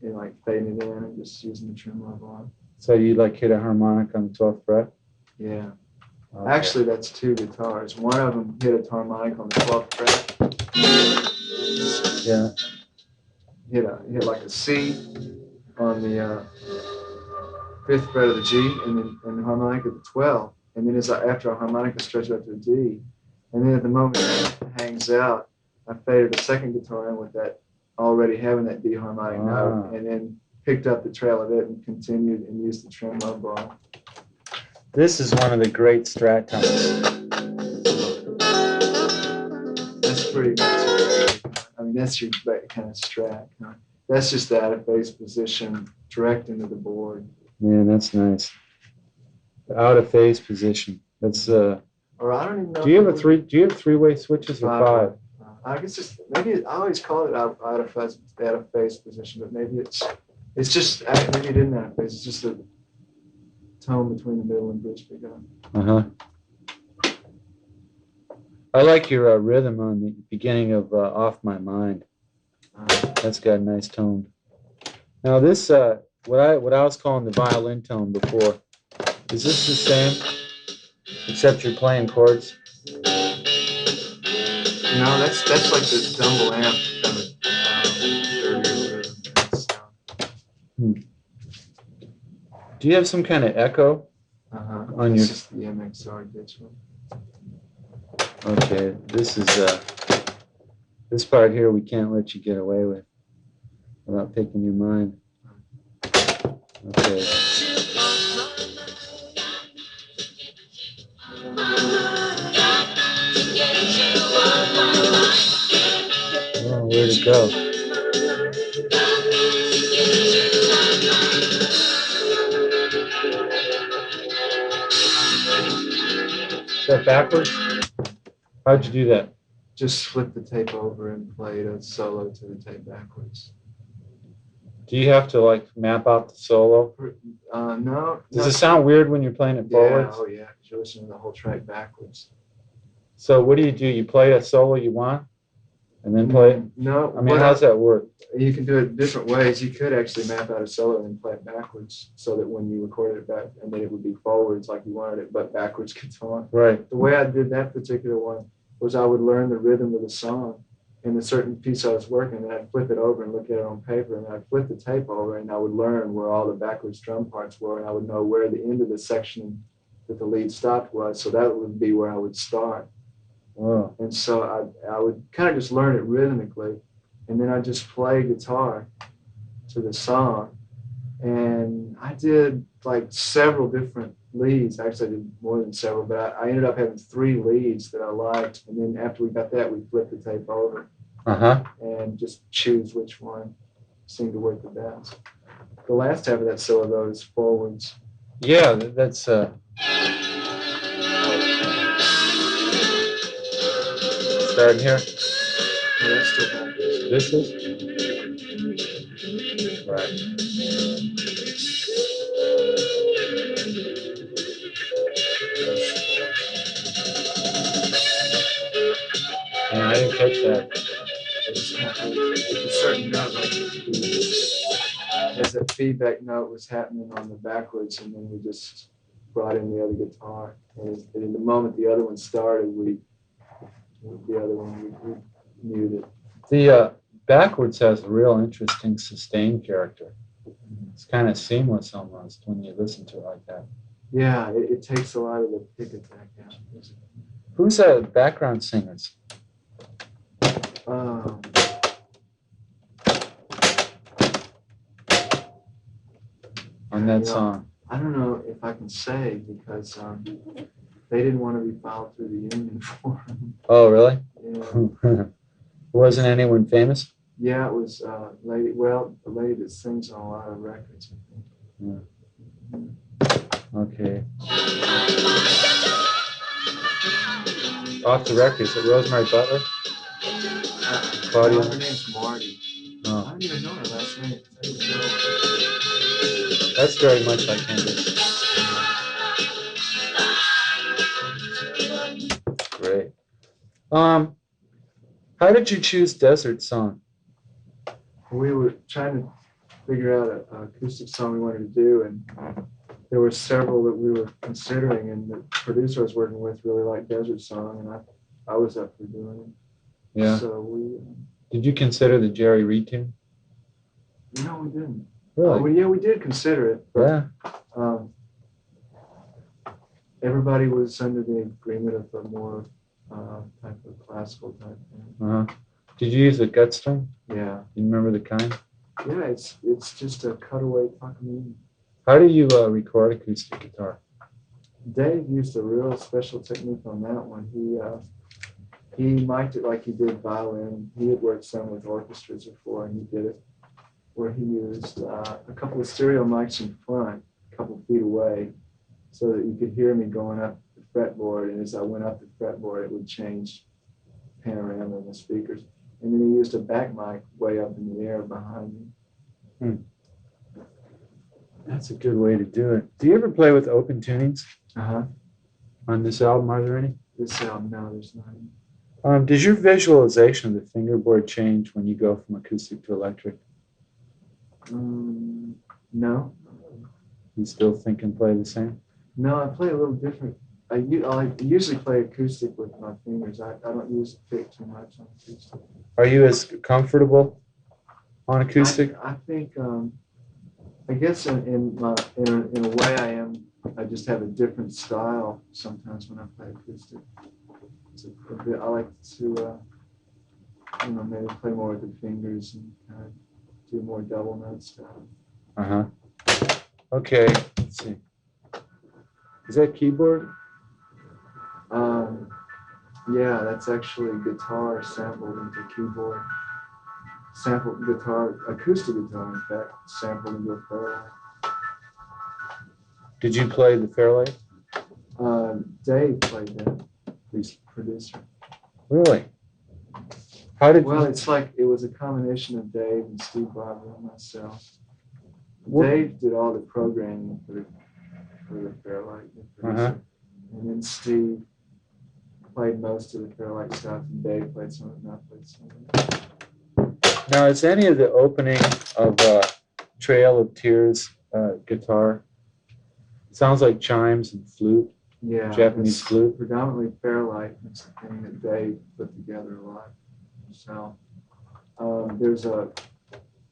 and like fading it in and just using the tremolo bar. So you like hit a harmonic on the 12th fret? Yeah. Okay. Actually, that's two guitars. One of them hit a harmonic on the 12th fret. Yeah. Hit like a C on the 5th fret of the G, and then the harmonica at the 12th. And then after a harmonica stretch up to a D. And then at the moment it hangs out, I faded a second guitar in with that, already having that D harmonic note, and then picked up the trail of it and continued and used the tremolo bar. This is one of the great Strat tones. That's pretty much, I mean, that's your kind of Strat. That's just the out of phase position direct into the board. Yeah, that's nice. The out of phase position. That's or I don't even know. Do you have three-way switches or five? I guess it's maybe I always call it out of phase position, but maybe it's just maybe it isn't out of phase. It's just a tone between the middle and bridge pickup. I like your rhythm on the beginning of "Off My Mind." That's got a nice tone. Now this, what I was calling the violin tone before, is this the same, except you're playing chords? No, that's like the double amp kind of earlier rhythm. Do you have some kind of echo on your? Just the MXR digital. Okay, this is this part here we can't let you get away with without picking your mind. Okay. Oh, where'd it go? Is that backwards? How'd you do that? Just flip the tape over and play a solo to the tape backwards. Do you have to like map out the solo? No. Does it sound weird when you're playing it forwards? Yeah, oh yeah, because you're listening to the whole track backwards. So what do? You play a solo you want, and then play it? No. I mean, how's that work? You can do it different ways. You could actually map out a solo and play it backwards, so that when you recorded it back, and then it would be forwards like you wanted it, but backwards guitar. Right. The way I did that particular one was I would learn the rhythm of the song and the certain piece I was working, and I'd flip it over and look at it on paper, and I'd flip the tape over, and I would learn where all the backwards drum parts were, and I would know where the end of the section that the lead stopped was, so that would be where I would start. Wow. And so I would kind of just learn it rhythmically, and then I'd just play guitar to the song. And I did like several different leads. Actually, I did more than several, but I ended up having 3 leads that I liked. And then after we got that, we flipped the tape over and just choose which one seemed to work the best. The last half of that solo, though, is forwards. Yeah, that's starting here. Oh, that's still backwards. This is? Right. Yeah, I didn't catch that. It's a certain note, like as that feedback note was happening on the backwards, and then we just brought in the other guitar. And in the moment the other one started, we muted. The backwards has a real interesting sustained character. It's kind of seamless almost when you listen to it like that. Yeah, it takes a lot of the pick attack out. Who's background singers? On that song? I don't know if I can say because they didn't want to be filed through the union for them. Oh, really? Yeah. Wasn't anyone famous? Yeah, it was a lady that sings on a lot of records, I think. Yeah. Okay. Off the record, is it Rosemary Butler? Claudia? Her name's Marty. Oh. I don't even know her last name. That's very much like Hendrix. Great. How did you choose Desert Song? We were trying to figure out an acoustic song we wanted to do, and there were several that we were considering, and the producer I was working with really liked Desert Song, and I was up for doing it. Yeah. So we. Did you consider the Jerry Reed tune? No, we didn't. Really? Yeah, we did consider it. But, Yeah. Everybody was under the agreement of a more type of classical type thing. Uh-huh. Did you use a gut string? Yeah. You remember the kind? Yeah, it's just a cutaway fucking. How do you record acoustic guitar? Dave used a real special technique on that one. He mic'd it like he did violin. He had worked some with orchestras before, and he did it where he used a couple of stereo mics in front, a couple feet away, so that you could hear me going up the fretboard, and as I went up the fretboard, it would change panorama in the speakers. And then he used a back mic way up in the air behind me. That's a good way to do it. Do you ever play with open tunings? Uh-huh. On this album, are there any? This album, no, there's not any. Does your visualization of the fingerboard change when you go from acoustic to electric? No. You still think and play the same? No, I play a little different. I usually play acoustic with my fingers. I don't use the pick too much on acoustic. Are you as comfortable on acoustic? I think, I guess in a way I am. I just have a different style sometimes when I play acoustic. I like to, maybe play more with the fingers and kind of do more double note stuff. Uh-huh. Okay, let's see. Is that keyboard? Yeah, that's actually guitar sampled into keyboard. Sampled guitar, acoustic guitar, in fact, sampled into a Fairlight. Did you play the Fairlight? Dave played that, the producer. Really? How did Well, you... it's like it was a combination of Dave and Steve Barber and myself. What? Dave did all the programming for the Fairlight, the producer. And then Steve played most of the Fairlight stuff, and Dave played some of it, and I played some of it. Now, is any of the opening of Trail of Tears guitar? Sounds like chimes and flute. Yeah, Japanese flute. Predominantly Fairlight. It's the thing that Dave put together a lot. So there's a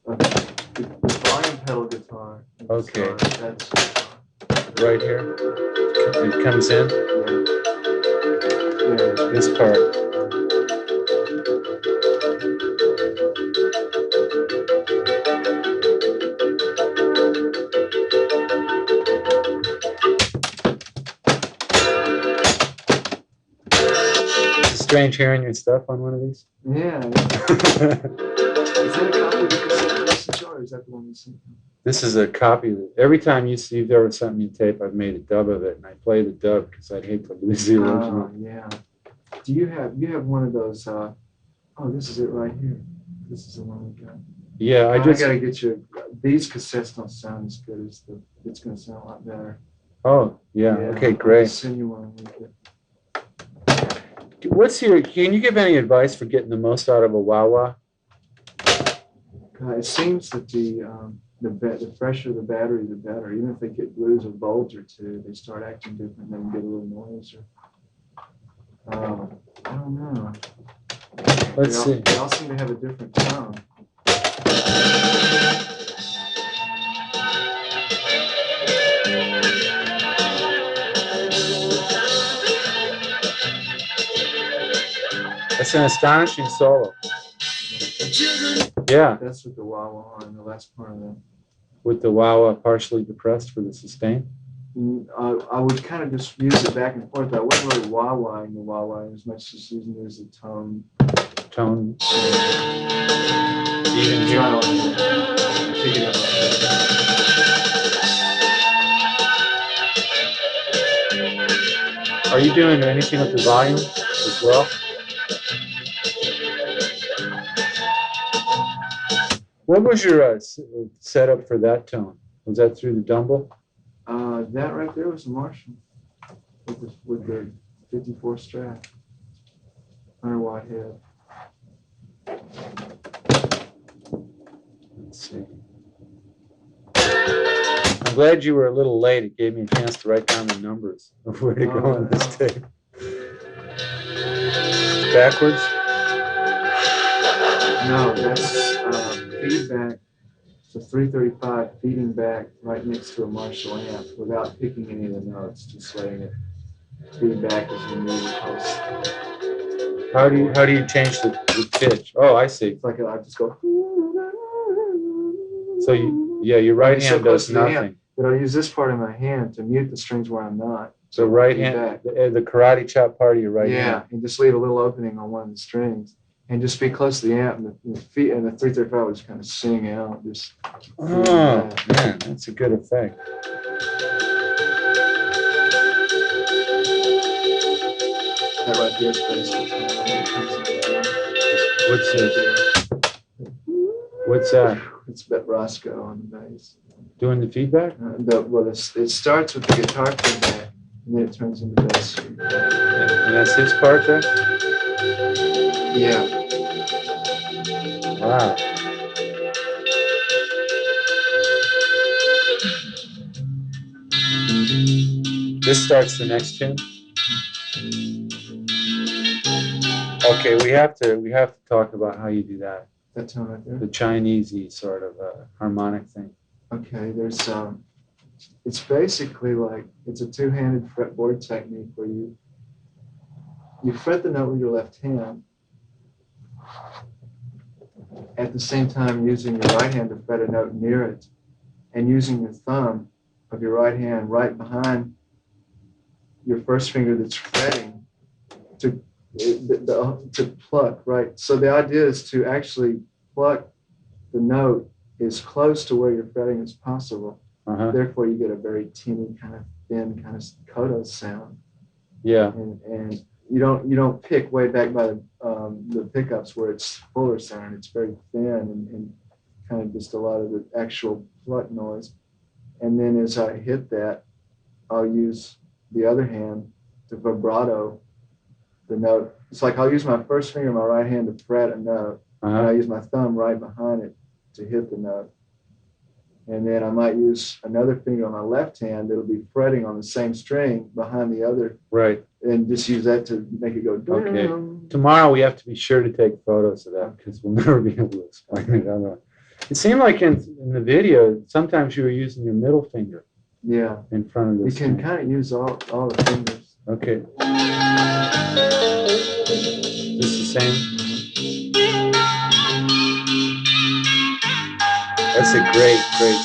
volume pedal guitar. Okay. That's Right here. It comes in. Yeah. This part. It's strange hearing your stuff on one of these. Yeah. Is that a copy of the cassette you listened to, or is that the one you sent? This is a copy of it. Every time you've ever sent me a tape, I've made a dub of it, and I play the dub because I'd hate to lose the original. Yeah. Do you have one of those Oh, this is it right here. This is the one we got. Yeah, I just. gotta get you. These cassettes don't sound as good as the. It's gonna sound a lot better. Oh, yeah. Okay, I'll great. just send you one. Can you give any advice for getting the most out of a wah-wah? It seems that the fresher the battery, the better. Even if they lose a volt or two, they start acting different. Then get a little noise. I don't know. Let's see. They all seem to have a different tone. That's an astonishing solo. Yeah. That's with the wah-wah on the last part of that. With the wah-wah partially depressed for the sustain? I would kind of just use it back and forth. I wasn't really wah-wahing the wah-wah as much as using it as a tone. Tone. Even here. Pick it up. Are you doing anything with the volume as well? What was your setup for that tone? Was that through the Dumble? That right there was a Marshall with the 54 Strat, 100-watt head. Let's see. I'm glad you were a little late. It gave me a chance to write down the numbers of where to go on this tape. Backwards? No, that's feedback. So 335 feeding back right next to a Marshall amp without picking any of the notes, just letting it feed back as you move close. How do you change the pitch? Oh, I see. It's like I just go. So your right hand does nothing. But I'll use this part of my hand to mute the strings where I'm not. So right hand, the karate chop part of your right hand. Yeah, and just leave a little opening on one of the strings. And just be close to the amp, and the feet and the 335 will just kind of sing out. Just oh man, that's a good effect. That right there is basically. What's that? It's Bet Roscoe on the bass. Doing the feedback? It starts with the guitar feedback, and then it turns into bass. And that's his part there? Yeah. Wow. This starts the next tune. Okay, we have to talk about how you do that. That tone right there. The Chinesey sort of harmonic thing. Okay, there's it's basically like it's a two-handed fretboard technique where you fret the note with your left hand, at the same time using your right hand to fret a note near it, and using your thumb of your right hand right behind your first finger that's fretting to pluck, right? So the idea is to actually pluck the note as close to where you're fretting as possible. Uh-huh. Therefore, you get a very teeny kind of thin kind of coda sound. Yeah. And you don't pick way back by the pickups where it's fuller sound. It's very thin and kind of just a lot of the actual pluck noise. And then as I hit that, I'll use the other hand to vibrato the note. It's like I'll use my first finger of my right hand to fret a note, and I use my thumb right behind it to hit the note. And then I might use another finger on my left hand that'll be fretting on the same string behind the other. Right. And just use that to make it go. Okay. Tomorrow we have to be sure to take photos of that because we'll never be able to explain it otherwise. It seemed like in the video, sometimes you were using your middle finger. Yeah. In front of the You can kind of use all the fingers. Okay. Just the same. That's a great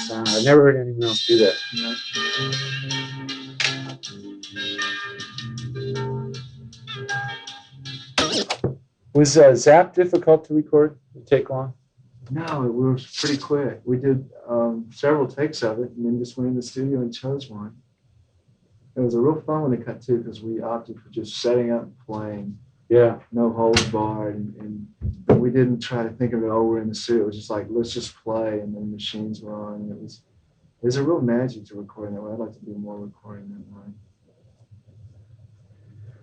sound. I've never heard anyone else do that. Yeah. Was Zap difficult to record? Did it take long? No, it was pretty quick. We did several takes of it and then just went in the studio and chose one. It was a real fun one to cut too because we opted for just setting up and playing. Yeah. No holds barred and we didn't try to think of it, oh, we're in the studio. It was just like, let's just play, and then the machines were on. And there's a real magic to recording that way. I'd like to do more recording that way.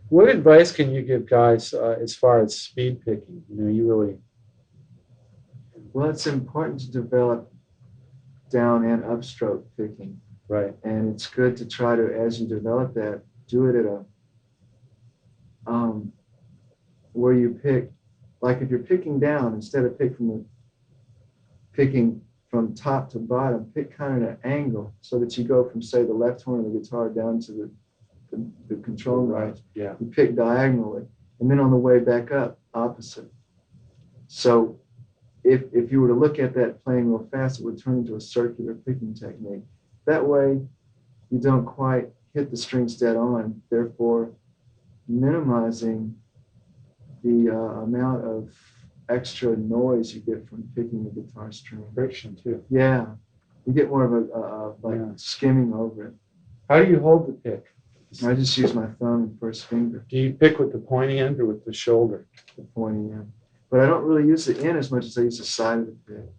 What advice can you give guys as far as speed picking? You know, you really. Well, it's important to develop down and upstroke picking. Right. And it's good to try to, as you develop that, do it at a, where you pick, like if you're picking down, instead of picking from top to bottom, pick kind of an angle so that you go from, say, the left horn of the guitar down to the control right. Yeah. You pick diagonally, and then on the way back up, opposite. So if you were to look at that playing real fast, it would turn into a circular picking technique. That way, you don't quite hit the strings dead on, therefore minimizing the amount of extra noise you get from picking the guitar string. Friction too. Yeah, you get more of a skimming over it. How do you hold the pick? I just use my thumb and first finger. Do you pick with the pointy end or with the shoulder? The pointy end. But I don't really use the end as much as I use the side of the pick.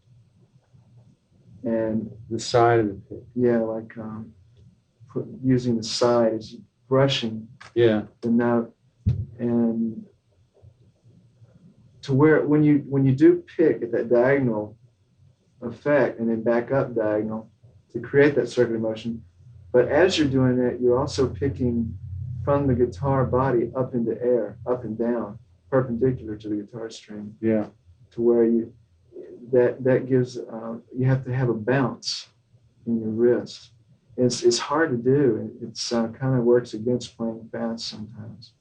And the side of the pick. Yeah, like using the side as brushing the note, and to where when you do pick at that diagonal effect and then back up diagonal to create that circular motion. But as you're doing that, you're also picking from the guitar body up into air, up and down, perpendicular to the guitar string. Yeah. To where that gives you have to have a bounce in your wrist. It's hard to do. It's kind of works against playing fast sometimes.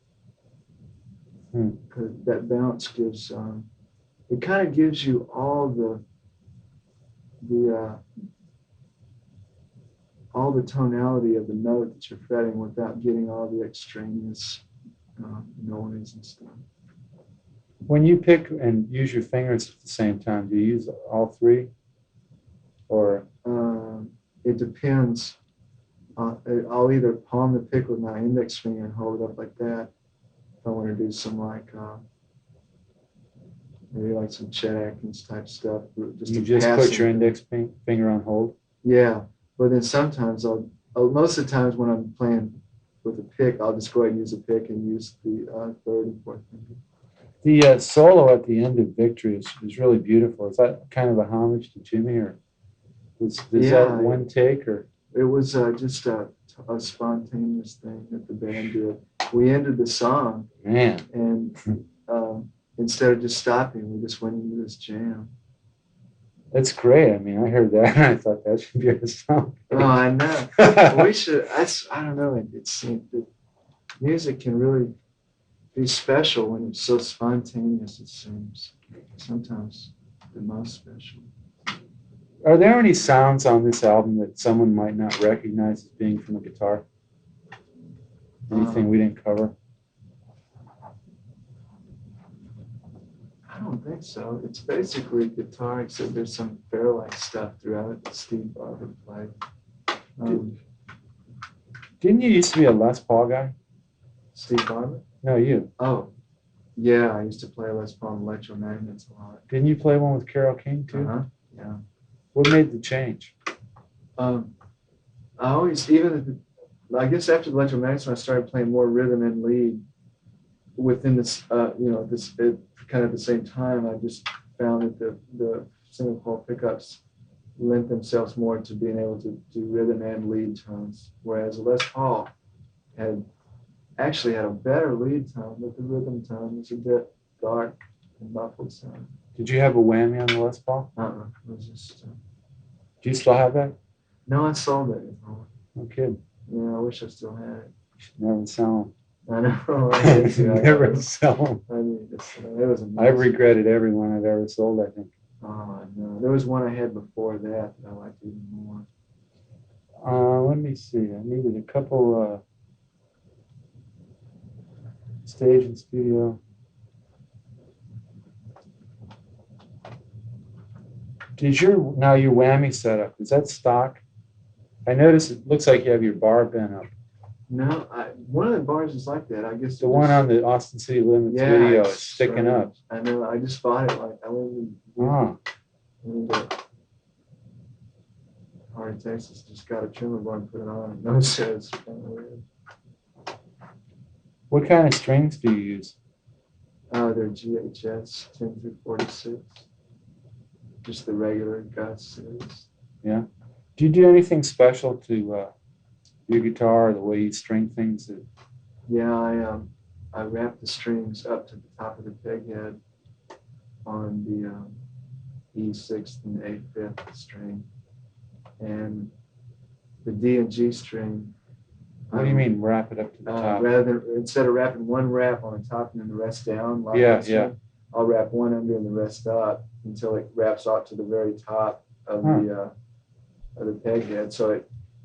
Because that bounce gives it kind of gives you all the tonality of the note that you're fretting without getting all the extraneous noise and stuff. When you pick and use your fingers at the same time, do you use all three? Or it depends. I'll either palm the pick with my index finger and hold it up like that. If I want to do some like maybe like some Chet Atkins type stuff. You just put your index finger on hold? Yeah, but then sometimes most of the times when I'm playing with a pick, I'll just go ahead and use a pick and use the third and fourth finger. The solo at the end of Victory is really beautiful. Is that kind of a homage to Jimmy, or was that one take, or? It was just a spontaneous thing that the band did. We ended the song, and instead of just stopping, we just went into this jam. That's great. I mean, I heard that and I thought that should be a song. Oh, I know. We should. I don't know. It seems that music can really be special when it's so spontaneous. It seems sometimes the most special. Are there any sounds on this album that someone might not recognize as being from a guitar? Anything we didn't cover? I don't think so. It's basically guitar, except there's some Fairlight stuff throughout it that Steve Barber played. Didn't you used to be a Les Paul guy? Steve Barber? No, you. Oh, yeah. I used to play Les Paul and Electromagnets a lot. Didn't you play one with Carole King too? Yeah. What made the change? I always, I guess after the Electromagnets, when I started playing more rhythm and lead within this, kind of at the same time, I just found that the single coil pickups lent themselves more to being able to do rhythm and lead tones, whereas Les Paul actually had a better lead tone, but the rhythm tone was a bit dark and muffled sound. Did you have a whammy on the Les Paul? It was just. Do you still have that? No, I sold it. No kidding. Yeah, I wish I still had it. You should never sell them. I know. I need to. Never sell them. I need to. It was a mess. I've regretted every one I've ever sold, I think. Oh, no. There was one I had before that I liked even more. Let me see. I needed a couple stage and studio. Now your whammy setup, is that stock? I noticed it looks like you have your bar bent up. No, one of the bars is like that. I guess The one on the Austin City Limits video is sticking up. I know. I just bought it. Like I went to Hard Texas. Just got a trimmer bar and put it on. No, it says. What kind of strings do you use? They're GHS 10 through 46. Just the regular Gus series. Yeah. Do you do anything special to your guitar or the way you string things? Yeah, I wrap the strings up to the top of the peg head on the E6th and A5th string, and the D and G string. What do you mean, wrap it up to the top? Instead of wrapping one wrap on the top and then the rest down, like I'll wrap one under and the rest up until it wraps out to the very top of the peg head.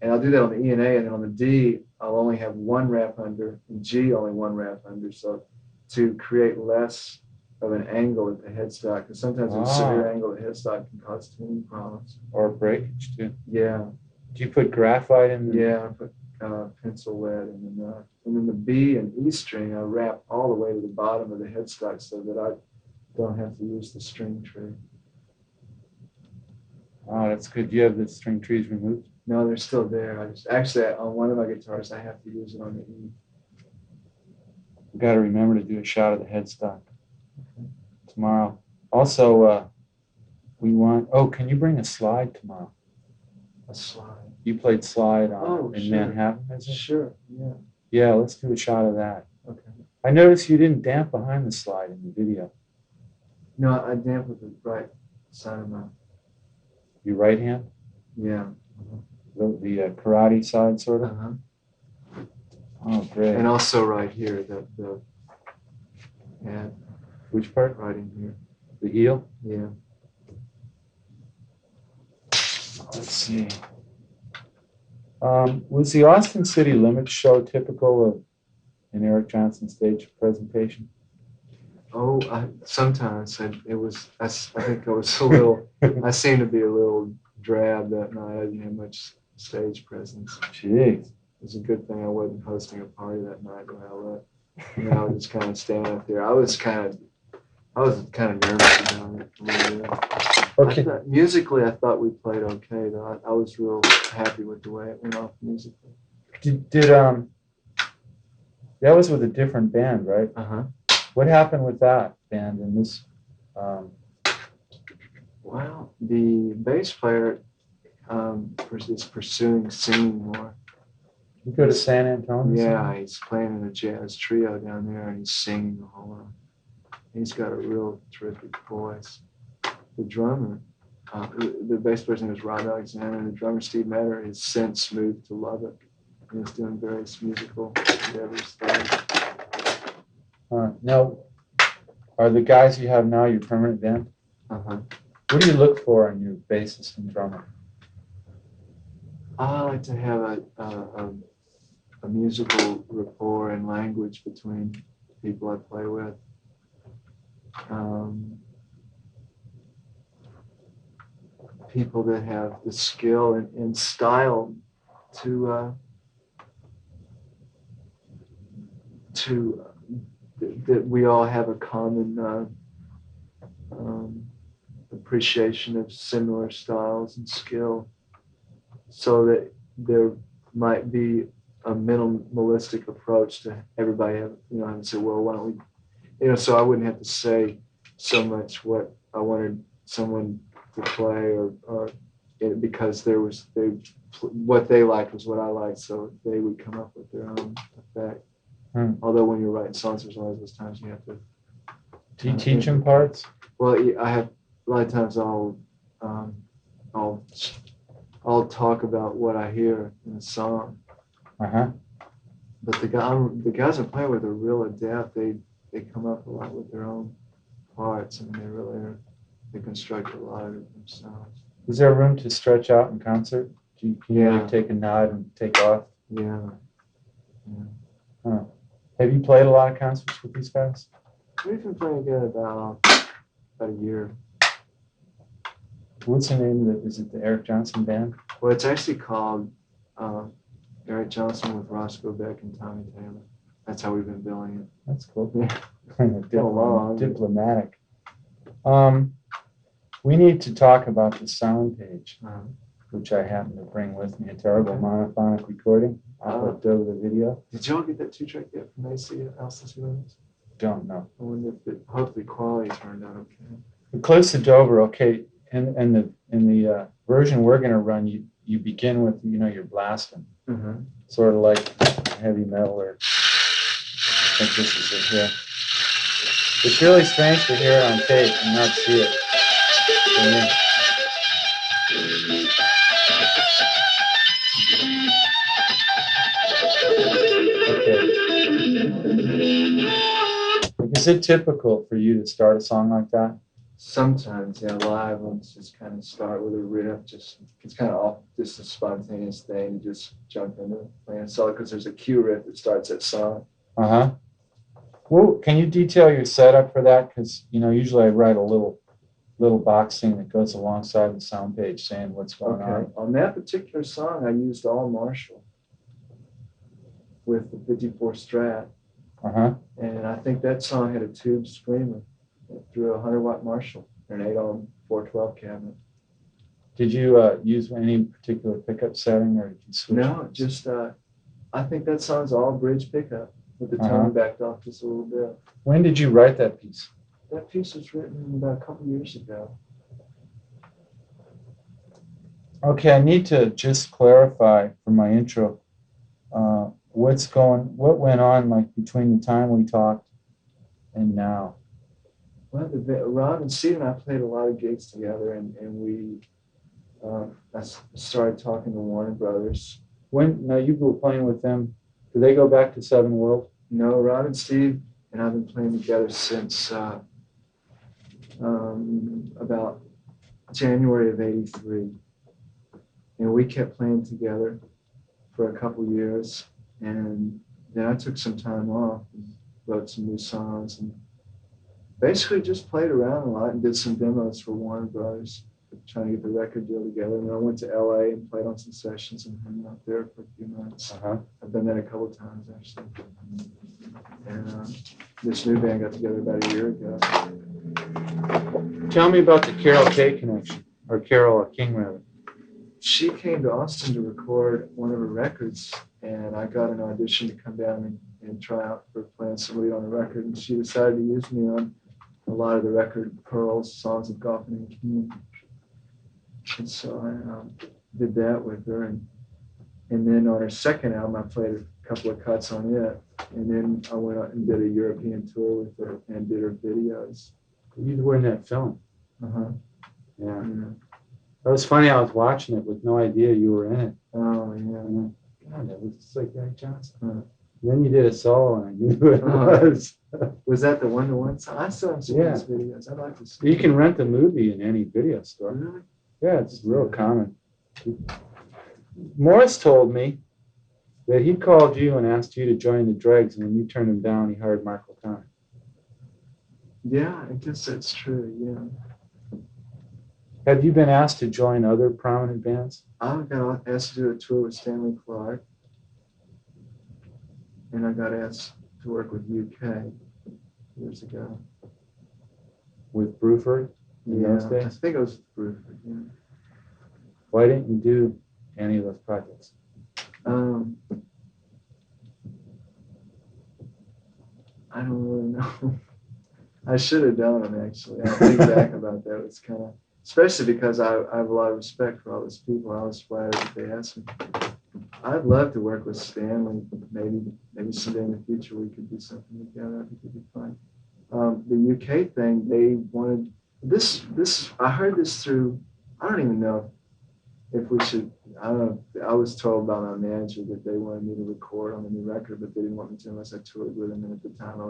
And I'll do that on the E and A, and then on the D, I'll only have one wrap under, and G only one wrap under, so to create less of an angle at the headstock, because sometimes a severe angle at the headstock can cause tuning problems. Or breakage, too. Yeah. Do you put graphite in? Yeah, I put pencil lead in the nut. And then the B and E string, I wrap all the way to the bottom of the headstock so that I don't have to use the string tree. Oh, that's good. Do you have the string trees removed? No, they're still there. Actually, on one of my guitars, I have to use it on the E. You got to remember to do a shot of the headstock tomorrow. Also, we want. Oh, can you bring a slide tomorrow? A slide. You played slide in Manhattan, is it? Sure. Yeah. Yeah, let's do a shot of that. Okay. I noticed you didn't damp behind the slide in the video. No, I damp with the right side of my. Your right hand? Yeah. The karate side, sort of? Uh-huh. Oh, great. And also right here, Which part? Right in here. The heel? Yeah. Let's see. Was the Austin City Limits show typical of an Eric Johnson stage presentation? Oh, sometimes it was. I think I was a little. I seemed to be a little drab that night. I didn't have much stage presence. Jeez. It was a good thing I wasn't hosting a party that night when I left. I was just kind of standing up there. I was kind of nervous about it. Okay. Musically, I thought we played okay, though. I was real happy with the way it went off musically. That was with a different band, right? Uh-huh. What happened with that band in this? Well, the bass player is pursuing singing more. You go to San Antonio? Yeah, he's playing in a jazz trio down there, and he's singing a whole lot. He's got a real terrific voice. The drummer, the bass player name is Rob Alexander, and the drummer Steve Metter has since moved to Lubbock, and he's doing various musical endeavors there. Now, are the guys you have now your permanent band? Uh-huh. What do you look for in your bassist and drummer? I like to have a musical rapport and language between people I play with. People that have the skill and style to that we all have a common appreciation of similar styles and skill, so that there might be a minimalistic approach to everybody. And say, well, why don't we, so I wouldn't have to say so much what I wanted someone to play, or because what they liked was what I liked, so they would come up with their own effect. Although when you're writing songs, there's always those times you have to. Do you teach them parts? Well, I have a lot of times I'll talk about what I hear in a song. But the guys I play with are real adept. They come up a lot with their own parts, and they construct a lot of it themselves. Is there room to stretch out in concert? Can you take a nod and take off? Yeah. Huh. Have you played a lot of concerts with these guys? We've been playing together about a year. What's the name of it? Is it the Eric Johnson Band? Well, it's actually called Eric Johnson with Roscoe Beck and Tommy Taylor. That's how we've been billing it. That's cool. Yeah. long. Diplomatic. We need to talk about the sound page, which I happen to bring with me, a terrible monophonic recording. I flipped over the video. Did y'all get that 2-track yet from AC at Alsace Williams? Don't know. I wonder if it, hopefully quality turned out okay. The Cliffs of Dover, okay, and the version we're going to run, you begin with, you're blasting, sort of like heavy metal, or I think this is it here. It's really strange to hear it on tape and not see it. Okay. Is it typical for you to start a song like that? Sometimes, yeah, live ones just kind of start with a riff. It's kind of off, just a spontaneous thing. You just jump into playing a solo because there's a cue riff that starts that song. Well, can you detail your setup for that? Because usually I write a little box thing that goes alongside the sound page saying what's going on. On that particular song, I used all Marshall with the 54 Strat. And I think that song had a tube screamer through a 100-watt Marshall and an 8-ohm 412 cabinet. Did you use any particular pickup setting, or did you switch? No, just I think that song's all bridge pickup with the tone backed off just a little bit. When did you write that piece? That piece was written about a couple years ago. Okay, I need to just clarify for my intro what went on like between the time we talked and now. Well, Ron and Steve and I played a lot of gigs together, and we I started talking to Warner Brothers. Now you were playing with them. Did they go back to Seven World? No, Ron and Steve and I've been playing together since about January of '83, and we kept playing together for a couple years, and then I took some time off and wrote some new songs and basically just played around a lot and did some demos for Warner Brothers, trying to get the record deal together. And then I went to LA and played on some sessions and hung out there for a few months. I've done that a couple of times actually. And this new band got together about a year ago. Tell me about the Carol K connection, or Carol King rather. She came to Austin to record one of her records, and I got an audition to come down and try out for playing some lead on the record. And she decided to use me on a lot of the record Pearls, Songs of Goffin and Keene. And so I did that with her. And then on her second album, I played a couple of cuts on it. And then I went out and did a European tour with her and did her videos. You were in that film. Yeah. That was funny. I was watching it with no idea you were in it. Oh, yeah. God, that was just like Eric Johnson. Then you did a solo, and I knew who it was. Was that the one-to-one song? I still haven't seen those videos. I'd like to see. You can rent the movie in any video store. Really? Yeah, it's real common. Morris told me that he called you and asked you to join the Dregs, and when you turned him down, he hired Mark O'Connor. Yeah, I guess that's true, yeah. Have you been asked to join other prominent bands? I got asked to do a tour with Stanley Clarke, and I got asked to work with UK years ago. With Bruford in those days? I think it was with Bruford, yeah. Why didn't you do any of those projects? I don't really know. I should have done them, actually. I think back about that. It's kind of, especially because I have a lot of respect for all those people. I was flattered that they asked me. I'd love to work with Stanley. Maybe someday in the future we could do something together. I think it'd be fun. The UK thing, they wanted this. I heard this through. I don't even know if we should. I don't know. I was told by my manager that they wanted me to record on the new record, but they didn't want me to unless I toured with them. And at the time,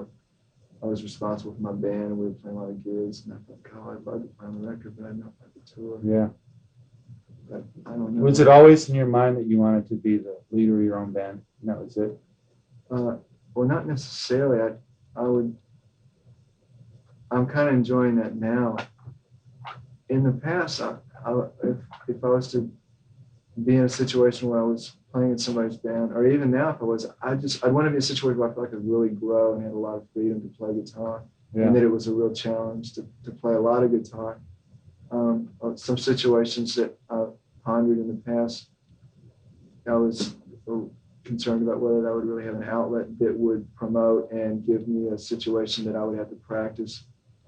I was responsible for my band, and we were playing a lot of gigs. And I thought, God, I'd love to play on the record, but I didn't know if I could tour. Yeah. But I don't know. Was it always in your mind that you wanted to be the leader of your own band? And that was it? Well, not necessarily. I'm kind of enjoying that now. In the past, if I was to be in a situation where I was playing in somebody's band, or even now if I was, I'd want to be in a situation where I felt like I could really grow and had a lot of freedom to play guitar, and that it was a real challenge to play a lot of guitar. Some situations that I've pondered in the past, I was concerned about whether that would really have an outlet that would promote and give me a situation that I would have to practice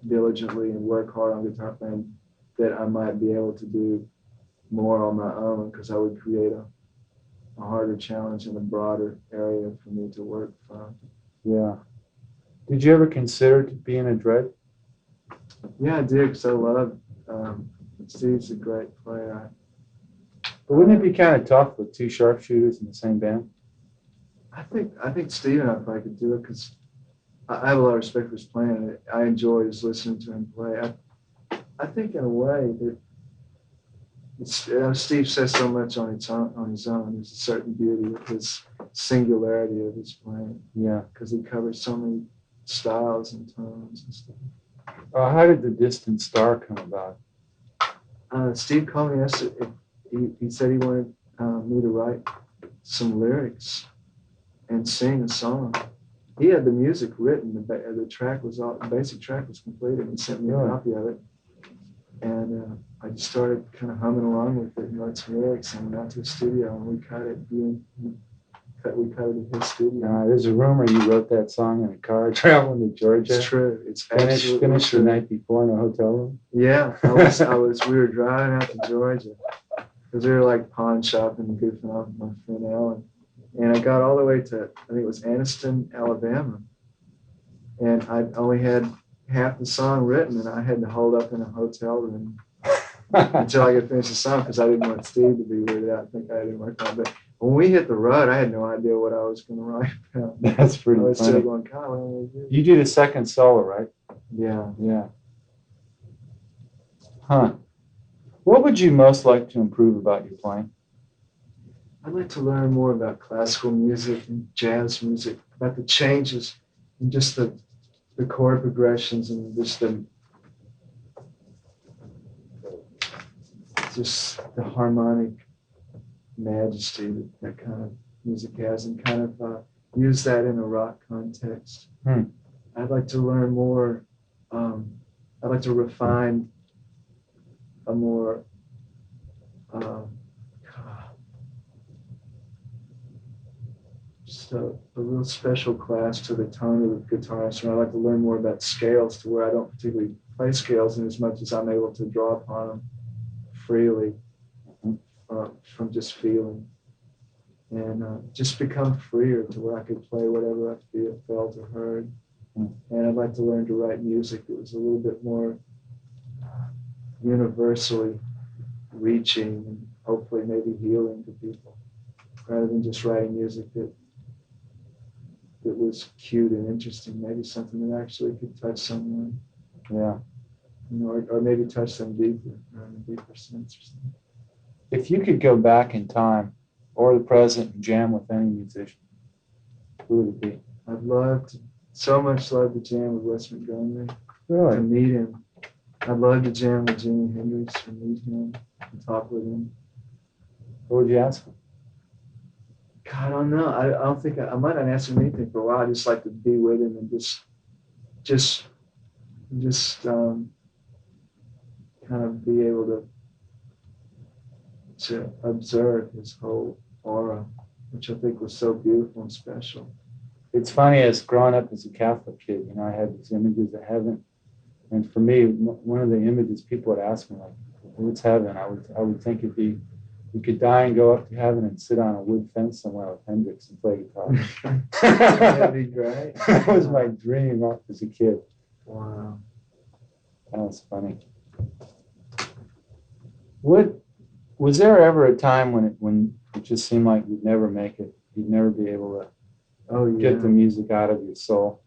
diligently and work hard on guitar playing, that I might be able to do more on my own, because I would create a harder challenge in a broader area for me to work from. Yeah. Did you ever consider being a dread? Yeah, I did, because I love Steve's a great player. But wouldn't it be kind of tough with two sharpshooters in the same band? I think Steve and I probably could do it, because I have a lot of respect for his playing. I enjoy just listening to him play. I think in a way that Steve says so much on his own. There's a certain beauty with his singularity of his playing. Yeah. Because he covers so many styles and tones and stuff. How did The Distant Star come about? Steve called me yesterday. He said he wanted me to write some lyrics and sing a song. He had the music written. The track was all, the basic track was completed. He sent me a copy of it, and I just started kind of humming along with it and wrote some lyrics and went out to the studio and we cut it. We cut it at his studio. There's a rumor you wrote that song in a car traveling to Georgia. It's true. It's finished the night before in a hotel room. Yeah, we were driving out to Georgia because we were like pawn shopping and goofing off with my friend Alan. And I got all the way to, I think it was Anniston, Alabama. And I only had half the song written, and I had to hold up in a hotel room until I could finish the song, because I didn't want Steve to be weirded out. I think I didn't work on it. But when we hit the road, I had no idea what I was going to write about. That's pretty funny. I was still going, God, what am I going to do? You did a second solo, right? Yeah. Yeah. Huh. What would you most like to improve about your playing? I'd like to learn more about classical music and jazz music, about the changes and just the chord progressions and just the harmonic majesty that kind of music has, and kind of use that in a rock context. I'd like to learn more. I'd like to refine a more just a real special class to the tone of the guitar instrument. I'd like to learn more about scales, to where I don't particularly play scales in as much as I'm able to draw upon them freely from just feeling, and just become freer to where I could play whatever I felt or heard. And I'd like to learn to write music that was a little bit more universally reaching and hopefully maybe healing to people, rather than just writing music that was cute and interesting, maybe something that actually could touch someone. Yeah. Or maybe touch them deeper, or in a deeper sense or something. If you could go back in time or the present and jam with any musician, who would it be? I'd so much love to jam with Wes Montgomery. Really? To meet him. I'd love to jam with Jimi Hendrix, or meet him and talk with him. What would you ask him? God, I don't know. I don't think I might not ask him anything for a while. I just like to be with him and just kind of be able to observe his whole aura, which I think was so beautiful and special. It's funny, as growing up as a Catholic kid, I had these images of heaven, and for me, one of the images people would ask me, like, "What's heaven?" I would think it'd be, you could die and go up to heaven and sit on a wood fence somewhere with Hendrix and play guitar. That'd be great. That was my dream as a kid. Wow. That was funny. Was there ever a time when it just seemed like you'd never make it? You'd never be able to get the music out of your soul?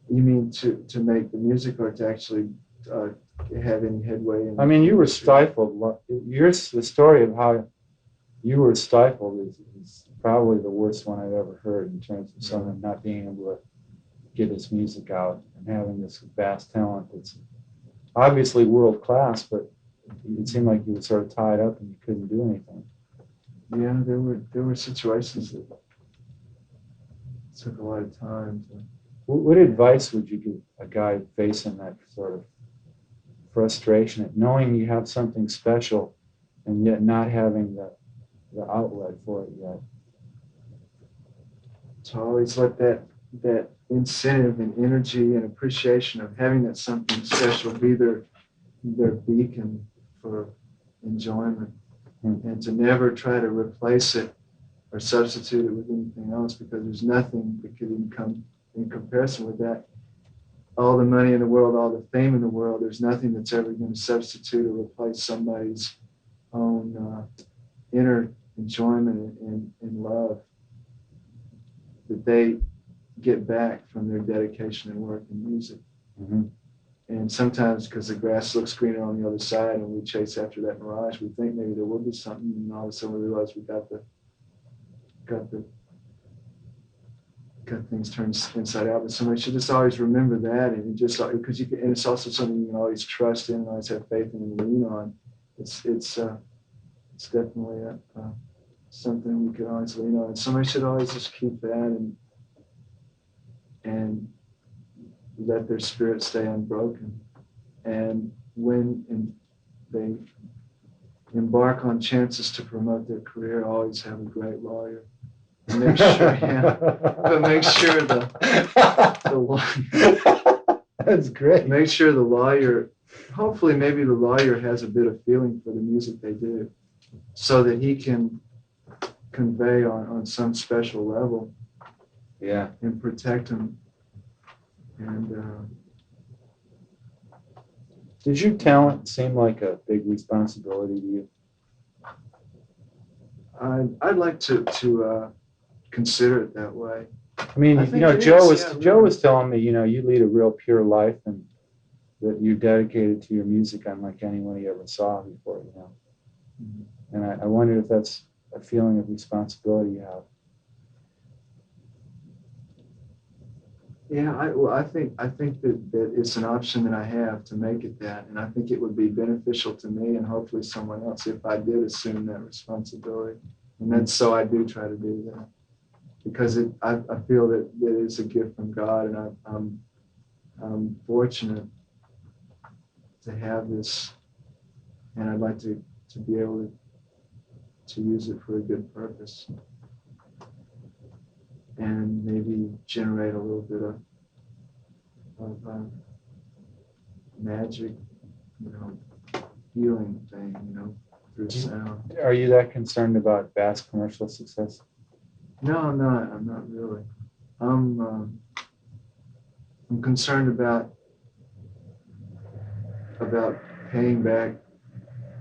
You mean to make the music, or to actually have any headway? I mean, you were stifled. The story of how you were stifled is probably the worst one I've ever heard, in terms of someone not being able to get his music out and having this vast talent that's obviously world class, but it seemed like you were sort of tied up and you couldn't do anything. Yeah, there were situations that took a lot of time to. What advice would you give a guy facing that sort of frustration at knowing you have something special and yet not having the outlet for it yet? To always let that incentive and energy and appreciation of having that something special be their beacon for enjoyment, and to never try to replace it or substitute it with anything else, because there's nothing that could even come in comparison with that. All the money in the world, all the fame in the world, there's nothing that's ever going to substitute or replace somebody's own inner enjoyment and love that they get back from their dedication and work in music. Mm-hmm. And sometimes, because the grass looks greener on the other side and we chase after that mirage, we think maybe there will be something, and all of a sudden we realize we got things turned inside out. But somebody should just always remember that, and just because you can, and it's also something you can always trust in and always have faith in and lean on. It's definitely something we can always lean on, and somebody should always just keep that and let their spirit stay unbroken. And when they embark on chances to promote their career, always have a great lawyer. Make sure, yeah, but make sure the lawyer. That's great. Make sure the lawyer, hopefully maybe the lawyer has a bit of feeling for the music they do, so that he can convey on some special level, Yeah. and protect them. And Does your talent seem like a big responsibility to you? I'd like to consider it that way. I mean, I you think know, it Joe is, was yeah, Joe really. was telling me, you know, you lead a real pure life and that you're dedicated to your music unlike anyone he ever saw before, you know. Mm-hmm. And I wonder if that's a feeling of responsibility you have. Yeah, I think that it's an option that I have to make it that, and I think it would be beneficial to me and hopefully someone else if I did assume that responsibility. And that's so I do try to do that, because I feel that it's a gift from God, and I'm fortunate to have this, and I'd like to be able to use it for a good purpose, and maybe generate a little bit of magic, you know, healing thing, you know, through sound. Are you that concerned about vast commercial success? No, I'm not really. I'm concerned about paying back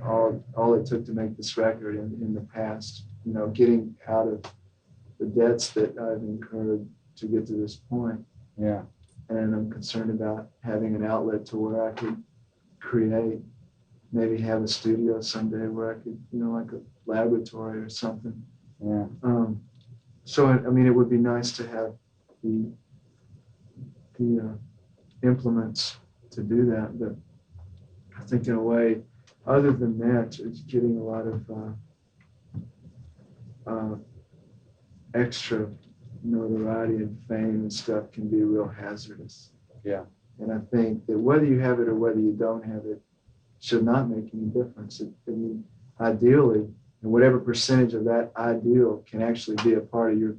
all it took to make this record in the past. You know, getting out of the debts that I've incurred to get to this point. Yeah. And I'm concerned about having an outlet to where I could create, maybe have a studio someday where I could, you know, like a laboratory or something. Yeah. So I mean, it would be nice to have the implements to do that, but I think in a way, other than that, it's getting a lot of extra notoriety and fame and stuff can be real hazardous. Yeah. And I think that whether you have it or whether you don't have it should not make any difference. I mean, ideally, and whatever percentage of that ideal can actually be a part of your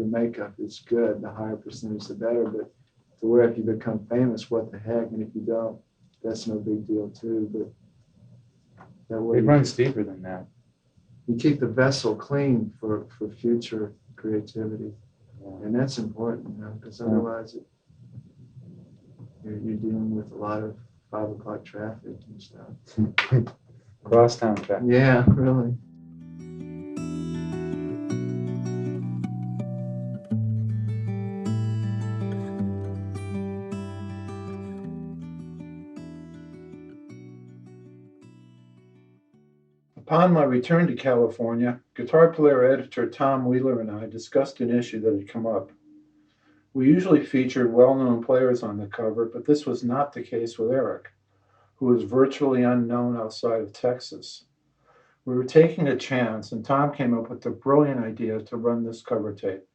makeup is good. The higher percentage, the better. But to where if you become famous, what the heck? And if you don't, that's no big deal too. But that way, It runs deeper than that. you keep the vessel clean for future creativity, and that's important, you know, because otherwise you're dealing with a lot of 5 o'clock traffic and stuff. Crosstown traffic. Yeah, really. Upon my return to California, guitar player editor Tom Wheeler and I discussed an issue that had come up. We usually featured well-known players on the cover, but this was not the case with Eric, who was virtually unknown outside of Texas. We were taking a chance, and Tom came up with the brilliant idea to run this cover tape.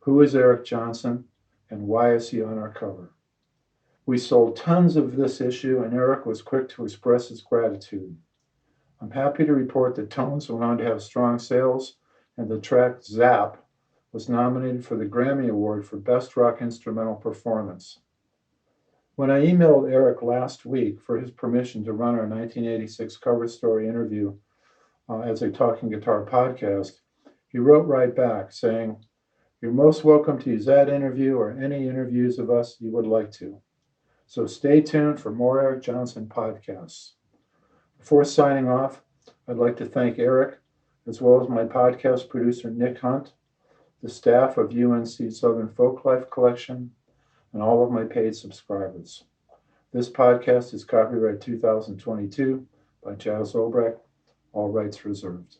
Who is Eric Johnson, and why is he on our cover? We sold tons of this issue, and Eric was quick to express his gratitude. I'm happy to report that Tones went on to have strong sales, and the track Zap was nominated for the Grammy Award for Best Rock Instrumental Performance. When I emailed Eric last week for his permission to run our 1986 cover story interview as a Talking Guitar podcast, he wrote right back saying, "You're most welcome to use that interview or any interviews of us you would like to. So stay tuned for more Eric Johnson podcasts." Before signing off, I'd like to thank Eric, as well as my podcast producer, Nick Hunt, the staff of UNC Southern Folklife Collection, and all of my paid subscribers. This podcast is copyright 2022 by Jazz Obrecht, all rights reserved.